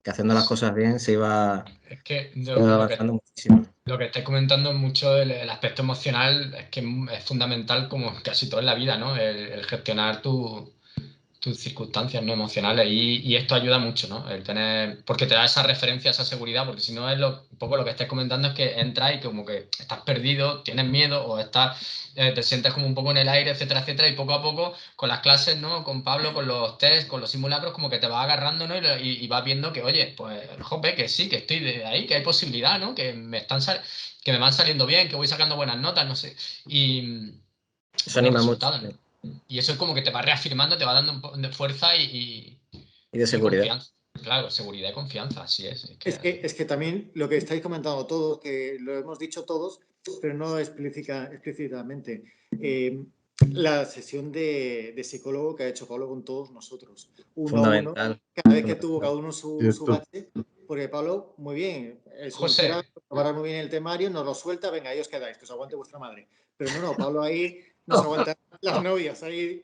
[SPEAKER 11] Que haciendo las cosas bien se iba
[SPEAKER 4] Es que
[SPEAKER 11] avanzando muchísimo.
[SPEAKER 4] Lo que estáis comentando mucho, el aspecto emocional, es que es fundamental como casi todo en la vida, ¿no? El gestionar tus circunstancias no emocionales y esto ayuda mucho, ¿no? El tener, porque te da esa referencia, esa seguridad, porque si no es un poco lo que estáis comentando es que entras y como que estás perdido, tienes miedo o te sientes como un poco en el aire, etcétera, etcétera, y poco a poco con las clases, ¿no? Con Pablo, con los test, con los simulacros, como que te vas agarrando, ¿no? Y vas viendo que, oye, pues, jope, que sí, que estoy de ahí, que hay posibilidad, ¿no? Que que me van saliendo bien, que voy sacando buenas notas, no sé. Y
[SPEAKER 11] eso anima mucho.
[SPEAKER 4] resultados, ¿no? Y eso es como que te va reafirmando, te va dando un poco de fuerza
[SPEAKER 11] y de seguridad.
[SPEAKER 4] Confianza. Claro, seguridad y confianza, así es.
[SPEAKER 9] Es que también lo que estáis comentando todos, que lo hemos dicho todos, pero no explícitamente. La sesión de psicólogo que ha hecho Pablo con todos nosotros. Uno a uno, cada vez que tuvo cada uno su base, porque Pablo, muy bien, es un crack, prepara muy bien el temario, nos lo suelta, venga, ahí os quedáis, que os aguante vuestra madre. Pero no, Pablo ahí nos aguanta las novias, ahí,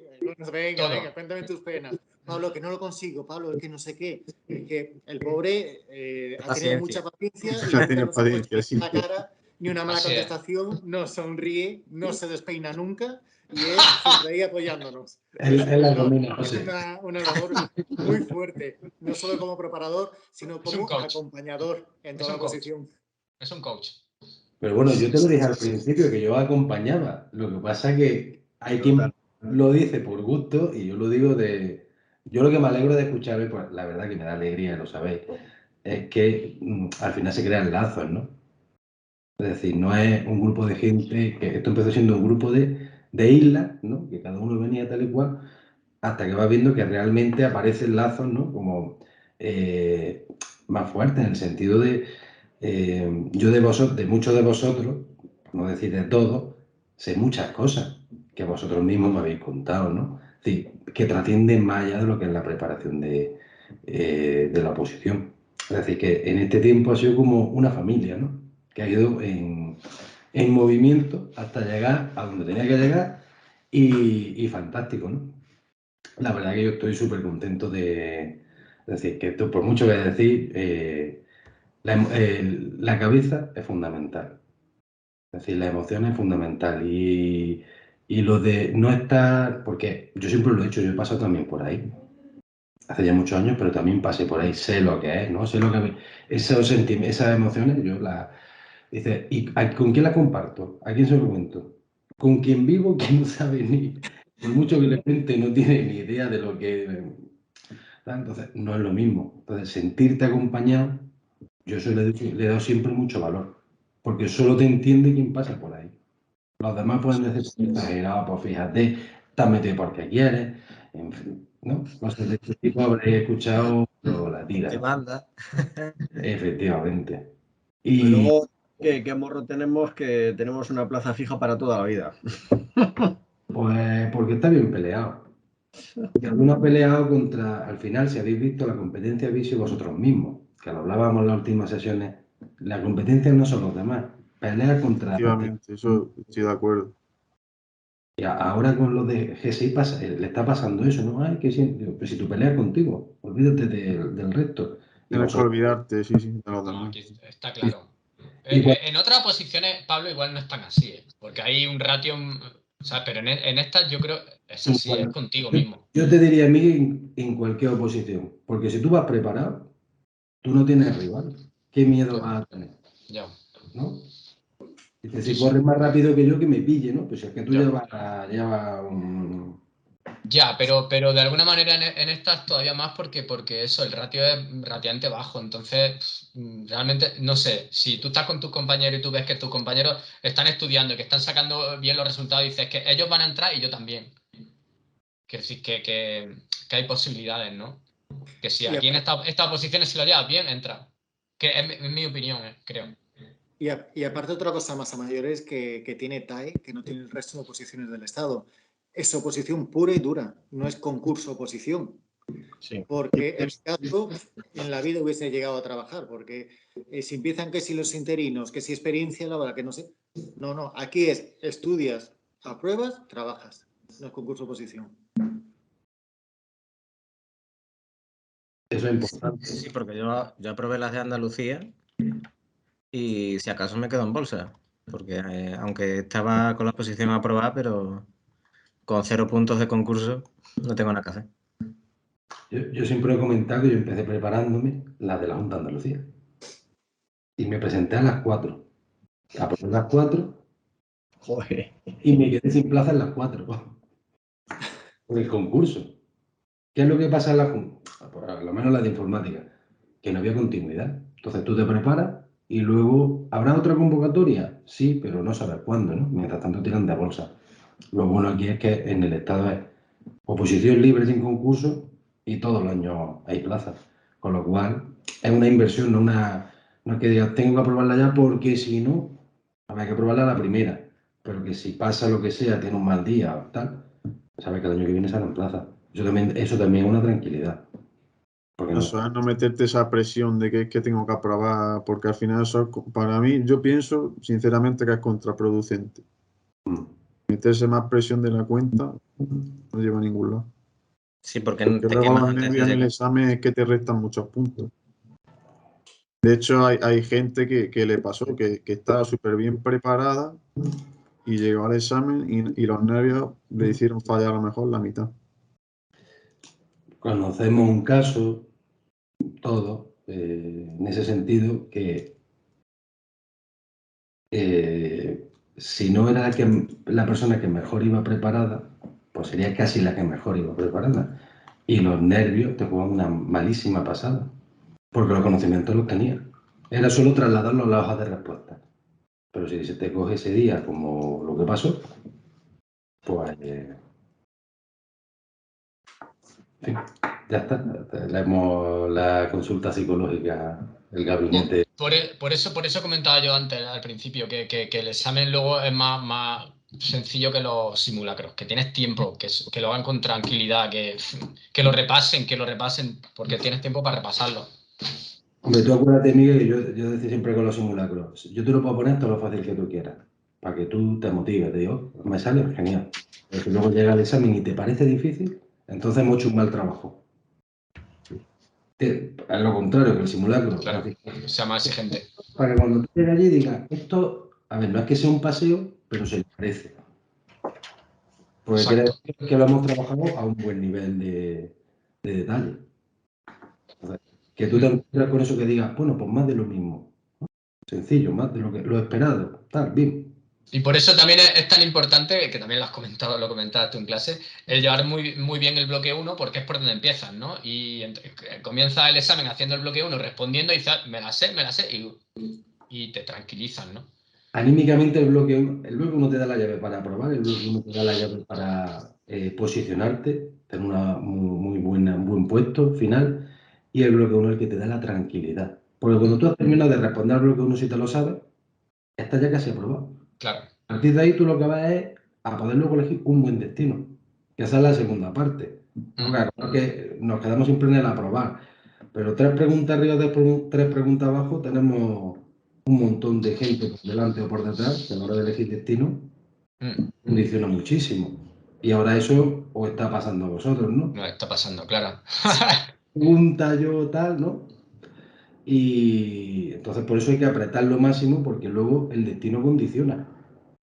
[SPEAKER 9] venga, cuéntame tus penas. Pablo, que no lo consigo, Pablo, es que no sé qué. Es que el pobre ha tenido mucha paciencia y nunca nos ha puesto ni la cara, ni una mala contestación, no sonríe, no se despeina nunca y él siempre ahí apoyándonos.
[SPEAKER 3] Es
[SPEAKER 9] una labor muy fuerte, no solo como preparador, sino como acompañador en toda la posición.
[SPEAKER 4] Es un coach.
[SPEAKER 3] Pero bueno, yo te lo dije al principio, que yo acompañaba. Lo que pasa es que hay quien lo dice por gusto y yo lo digo de... Yo lo que me alegro de escuchar, pues la verdad que me da alegría, lo sabéis, es que al final se crean lazos, ¿no? Es decir, no es un grupo de gente, que esto empezó siendo un grupo de islas, ¿no? Que cada uno venía tal y cual, hasta que vas viendo que realmente aparecen lazos, ¿no? Como más fuertes, en el sentido de yo de muchos de vosotros, por no decir de todos, sé muchas cosas que vosotros mismos me habéis contado, ¿no? Es decir, que trascienden más allá de lo que es la preparación de la oposición. Es decir, que en este tiempo ha sido como una familia, ¿no? Que ha ido en movimiento hasta llegar a donde tenía que llegar y fantástico, ¿no? La verdad que yo estoy súper contento de decir que esto, por mucho que decir, la cabeza es fundamental. Es decir, la emoción es fundamental y lo de no estar, porque yo siempre lo he hecho, yo he pasado también por ahí. Hace ya muchos años, pero también pasé por ahí, sé lo que es, ¿no? Sé lo que esas emociones, yo las... Dice, ¿y con quién las comparto? ¿A quién se lo cuento? Con quien vivo, que no sabe ni, por mucho que le cuente, no tiene ni idea de lo que... Entonces, no es lo mismo. Entonces, sentirte acompañado, yo eso le he dado siempre mucho valor, porque solo te entiende quien pasa por ahí. Los demás pueden decir, exagerado, pues fíjate, estás metido porque quieres, en fin, ¿no? Cosas de este tipo habréis escuchado, pero la tira.
[SPEAKER 5] ¿Qué manda?
[SPEAKER 3] Efectivamente.
[SPEAKER 5] Y luego, ¿qué morro tenemos? Que tenemos una plaza fija para toda la vida.
[SPEAKER 3] Pues porque está bien peleado. Que alguno ha peleado contra, al final, si habéis visto, la competencia habéis sido vosotros mismos, que lo hablábamos en las últimas sesiones, la competencia no son los demás, pelea contra...
[SPEAKER 2] Efectivamente, eso estoy de acuerdo.
[SPEAKER 3] Y ahora con lo de G6 le está pasando eso, ¿no? Ay, que pues si tú peleas contigo, olvídate del resto.
[SPEAKER 2] Tienes que olvidarte, sí, de los demás.
[SPEAKER 4] Está claro. En otras posiciones, Pablo, igual no es tan así, porque hay un ratio O sea, pero en estas yo creo es así, es contigo mismo.
[SPEAKER 3] Yo te diría a mí en cualquier oposición, porque si tú vas preparado, tú no tienes rival. ¿Qué miedo vas a tener?
[SPEAKER 4] Ya.
[SPEAKER 3] ¿No? Dice, si corres más rápido que yo, que me pille, ¿no? Pues es que tú llevas un...
[SPEAKER 4] Ya, pero de alguna manera en estas todavía más porque eso, el ratio es relativamente bajo. Entonces, realmente, no sé, si tú estás con tus compañeros y tú ves que tus compañeros están estudiando y que están sacando bien los resultados, dices que ellos van a entrar y yo también. Quiero decir que hay posibilidades, ¿no? Que si aquí en estas posiciones, si lo llevas bien, entra. Que es mi opinión, creo.
[SPEAKER 9] Y aparte otra cosa más a mayores que tiene TAE, que no tiene el resto de oposiciones del Estado. Es oposición pura y dura, no es concurso oposición. Sí. Porque en mi caso, en la vida hubiese llegado a trabajar, porque si empiezan que si los interinos, que si experiencia laboral, que no sé. No, aquí es estudias, apruebas, trabajas. No es concurso oposición.
[SPEAKER 3] Eso es importante.
[SPEAKER 11] Sí, porque yo aprobé las de Andalucía y si acaso me quedo en bolsa, porque aunque estaba con la exposición aprobada, pero con 0 puntos de concurso no tengo nada que hacer.
[SPEAKER 3] Yo siempre he comentado que yo empecé preparándome las de la Junta de Andalucía y me presenté a las 4. Aprobé las 4.
[SPEAKER 11] Joder.
[SPEAKER 3] Y me quedé sin plaza en las 4 por el concurso. ¿Qué es lo que pasa en la Junta? Por lo menos la de informática, que no había continuidad. Entonces tú te preparas y luego, ¿habrá otra convocatoria? Sí, pero no sabes cuándo, ¿no? Mientras tanto tiran de bolsa. Lo bueno aquí es que en el Estado es oposición libre sin concurso y todos los años hay plazas. Con lo cual es una inversión, no es que digas tengo que aprobarla ya porque si no, habrá que aprobarla la primera. Pero que si pasa lo que sea, tiene un mal día o tal, sabes que el año que viene sale en plaza. Eso también es una tranquilidad. Porque
[SPEAKER 2] Eso es no meterte esa presión de que es que tengo que aprobar, porque al final eso, para mí, yo pienso sinceramente que es contraproducente. Meterse más presión de la cuenta no lleva a ningún lado.
[SPEAKER 11] Sí, porque
[SPEAKER 2] luego los nervios en el examen es que te restan muchos puntos. De hecho, hay gente que le pasó, que estaba súper bien preparada y llegó al examen y los nervios le hicieron fallar a lo mejor la mitad.
[SPEAKER 3] Conocemos un caso, todos, en ese sentido, que si no era la persona que mejor iba preparada, pues sería casi la que mejor iba preparada. Y los nervios te juegan una malísima pasada, porque los conocimientos los tenía. Era solo trasladarlos a la hoja de respuesta. Pero si se te coge ese día como lo que pasó, pues... ya está. Leemos la consulta psicológica, el gabinete.
[SPEAKER 4] Por eso comentaba yo antes, al principio, que el examen luego es más sencillo que los simulacros, que tienes tiempo, que lo hagan con tranquilidad, que lo repasen, porque tienes tiempo para repasarlo.
[SPEAKER 3] Hombre, tú acuérdate, Miguel, que yo decía siempre con los simulacros, yo te lo puedo poner todo lo fácil que tú quieras, para que tú te motives, te digo, me sale genial. Pero si luego llega el examen y te parece difícil, entonces hemos hecho un mal trabajo. Es lo contrario que el simulacro.
[SPEAKER 4] Claro, sea más exigente.
[SPEAKER 3] Para que cuando tú llegues allí digas, esto, a ver, no es que sea un paseo, pero se le parece. Porque quiere decir que lo hemos trabajado a un buen nivel de detalle. Entonces, que tú te encuentres con eso que digas, bueno, pues más de lo mismo. Sencillo, más de lo esperado. Tal, bien.
[SPEAKER 4] Y por eso también es tan importante, que también lo comentabas tú en clase, el llevar muy bien el bloque 1, porque es por donde empiezas, ¿no? Y comienza el examen haciendo el bloque 1, respondiendo y dices, me la sé, y te tranquilizan, ¿no?
[SPEAKER 3] Anímicamente el bloque 1 te da la llave para aprobar, el bloque 1 te da la llave para posicionarte, tener un buen puesto final, y el bloque 1 es el que te da la tranquilidad. Porque cuando tú has terminado de responder al bloque 1 si te lo sabes, estás ya casi aprobado.
[SPEAKER 4] Claro.
[SPEAKER 3] A partir de ahí tú lo que vas es a poder luego elegir un buen destino, que esa es la segunda parte. Claro, que nos quedamos siempre en el aprobar, pero 3 preguntas arriba de 3 preguntas abajo tenemos un montón de gente por delante o por detrás que a la hora de elegir destino condiciona muchísimo. Y ahora eso os está pasando a vosotros, ¿no?
[SPEAKER 4] No, está pasando, claro.
[SPEAKER 3] Pregunta yo tal, ¿no? Y entonces por eso hay que apretar lo máximo porque luego el destino condiciona.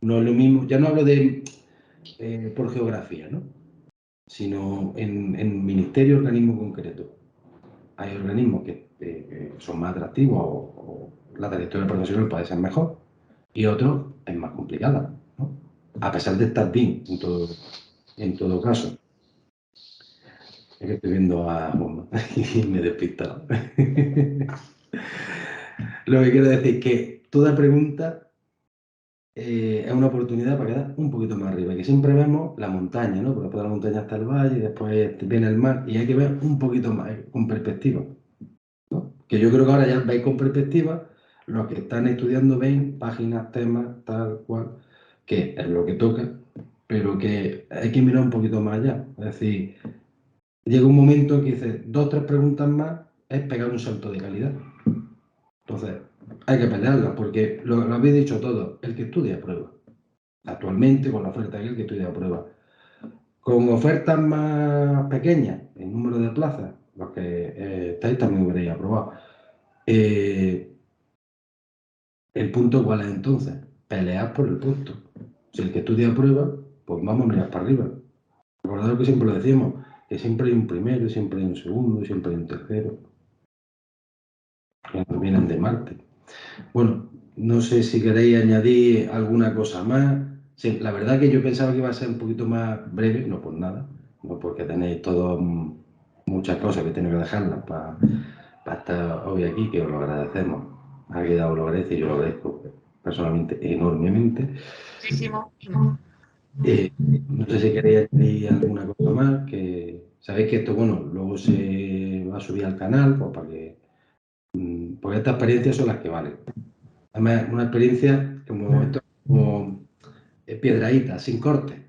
[SPEAKER 3] No es lo mismo, ya no hablo de por geografía, ¿no? Sino en ministerio, organismo concreto. Hay organismos que son más atractivos o la trayectoria profesional puede ser mejor y otros es más complicada, ¿no? A pesar de estar bien en todo caso. Es que estoy viendo a Juanma y me he despistado. Lo que quiero decir es que toda pregunta es una oportunidad para quedar un poquito más arriba, que siempre vemos la montaña, ¿no? Porque después de la montaña está el valle, después viene el mar y hay que ver un poquito más, con perspectiva, ¿no? Que yo creo que ahora ya veis con perspectiva, los que están estudiando ven páginas, temas, tal cual, que es lo que toca, pero que hay que mirar un poquito más allá. Es decir, llega un momento en que dices, 2 o 3 preguntas más es pegar un salto de calidad. Entonces, hay que pelearla, porque lo habéis dicho todo, el que estudia aprueba. Actualmente, con la oferta aquí, el que estudia aprueba. Con ofertas más pequeñas, el número de plazas, los que estáis también hubierais aprobado. El punto, ¿cuál es entonces? Pelear por el puesto. Si el que estudia aprueba, pues vamos a mirar para arriba. Recordad que siempre lo decimos, que siempre hay un primero, siempre hay un segundo, siempre hay un tercero. Que nos vienen de Marte. Bueno, no sé si queréis añadir alguna cosa más. Sí, la verdad que yo pensaba que iba a ser un poquito más breve, no por nada, no porque tenéis todos muchas cosas que tenéis que dejarlas para estar hoy aquí, que os lo agradecemos. Ha quedado lo agradece y yo lo agradezco personalmente enormemente.
[SPEAKER 1] Muchísimo.
[SPEAKER 3] No sé si queréis añadir alguna cosa más, que sabéis que esto, bueno, luego se va a subir al canal, pues para que, porque estas experiencias son las que valen. Además, una experiencia como piedradita, sin corte,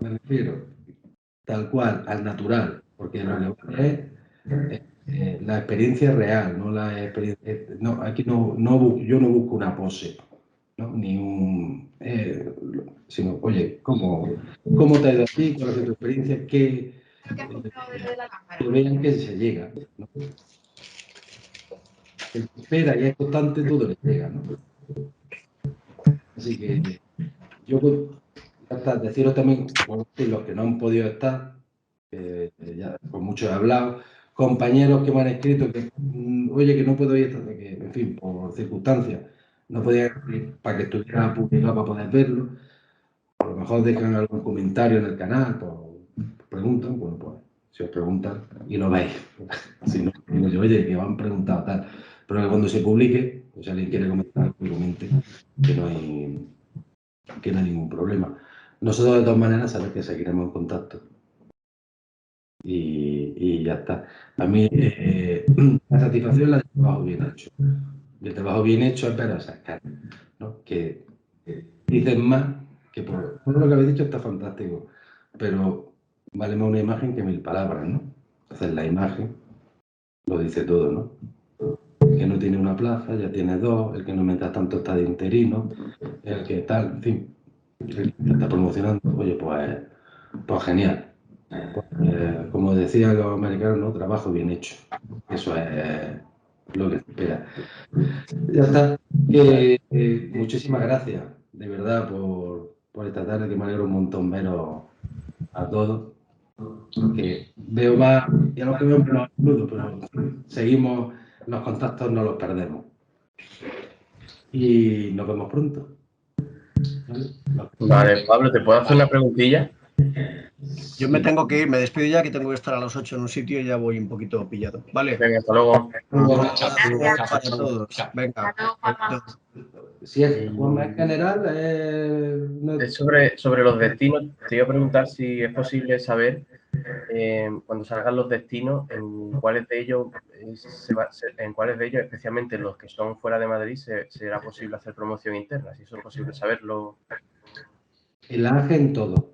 [SPEAKER 3] me refiero, tal cual, al natural, porque lo que vale es la experiencia real, no la experiencia. No, aquí yo no busco una pose, ¿no? Ni un. Sino, oye, ¿cómo te ha ido a ti? ¿Cuál ha sido tu experiencia? Que vean que se llega, ¿no? El que espera y es constante, todo le llega, ¿no? Así que yo hasta deciros también, por los que no han podido estar, ya con muchos he hablado, compañeros que me han escrito que, oye, que no puedo ir, que, en fin, por circunstancias, no podía ir para que estuviera publicado para poder verlo. A lo mejor dejan algún comentario en el canal, pues preguntan, bueno, pues si os preguntan y lo veis. Si no, digo yo, oye, que os han preguntado tal. Pero que cuando se publique, pues si alguien quiere comentar, que comente, que no hay ningún problema. Nosotros, de todas maneras, sabéis que seguiremos en contacto. Y ya está. A mí, la satisfacción es la del trabajo bien hecho. Y el trabajo bien hecho es ver esas caras, ¿no? Que dicen más que por todo lo que habéis dicho está fantástico, pero vale más una imagen que 1000 palabras, ¿no? Entonces la imagen lo dice todo, ¿no? El que no tiene una plaza ya tiene 2, el que no mientras tanto está de interino, el que tal, en fin, el que está promocionando, oye, pues genial. Pues, como decían los americanos, ¿no? Trabajo bien hecho. Eso es lo que se espera. Ya está. Muchísimas gracias, de verdad, por esta tarde, que me alegro un montón veros a todos. Que veo más, y a los que veo menos saludo, pero seguimos, los contactos no los perdemos. Y nos vemos pronto.
[SPEAKER 6] Vale, Pablo, ¿te puedo hacer una preguntilla?
[SPEAKER 5] Yo me tengo que ir, me despido ya, que tengo que estar a las 8 en un sitio y ya voy un poquito pillado. Vale.
[SPEAKER 6] Venga, hasta luego.
[SPEAKER 5] Para todos. Venga.
[SPEAKER 3] Si es Juanma en general,
[SPEAKER 6] Es sobre los destinos. Te iba a preguntar si es posible saber, cuando salgan los destinos, en cuáles de ellos, especialmente los que son fuera de Madrid, será posible hacer promoción interna. Si eso es posible saberlo.
[SPEAKER 3] El AGE en todo,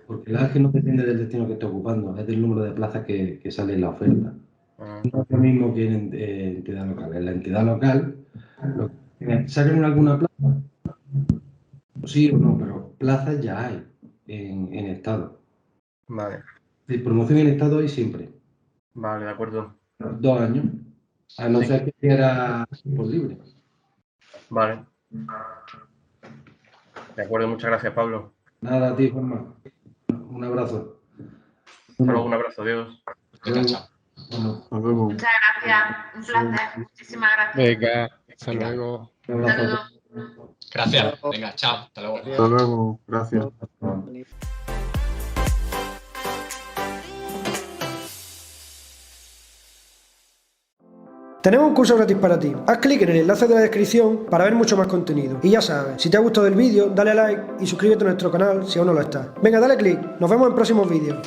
[SPEAKER 3] porque el AGE no depende del destino que esté ocupando, es del número de plazas que sale en la oferta. No es lo mismo que en entidad local. En la entidad local, ¿salen alguna plaza? Sí o no, pero plazas ya hay en Estado.
[SPEAKER 6] Vale.
[SPEAKER 3] De promoción en Estado hay siempre.
[SPEAKER 6] Vale, de acuerdo.
[SPEAKER 3] 2 años, a no ser que quiera por libre.
[SPEAKER 6] Vale. De acuerdo, muchas gracias, Pablo.
[SPEAKER 3] Nada, a ti, Juanma. Un abrazo.
[SPEAKER 6] Hasta luego, un abrazo, adiós.
[SPEAKER 4] Venga, chao.
[SPEAKER 3] Bueno,
[SPEAKER 2] Hasta luego.
[SPEAKER 1] Muchas gracias, un placer. Muchísimas gracias.
[SPEAKER 8] Venga, hasta
[SPEAKER 4] Venga.
[SPEAKER 8] luego.
[SPEAKER 3] un abrazo.
[SPEAKER 1] Saludos.
[SPEAKER 4] Gracias. Venga, chao. Hasta luego.
[SPEAKER 2] Hasta luego. Gracias.
[SPEAKER 12] Tenemos un curso gratis para ti. Haz clic en el enlace de la descripción para ver mucho más contenido. Y ya sabes, si te ha gustado el vídeo, dale a like y suscríbete a nuestro canal si aún no lo estás. Venga, dale clic. Nos vemos en próximos vídeos.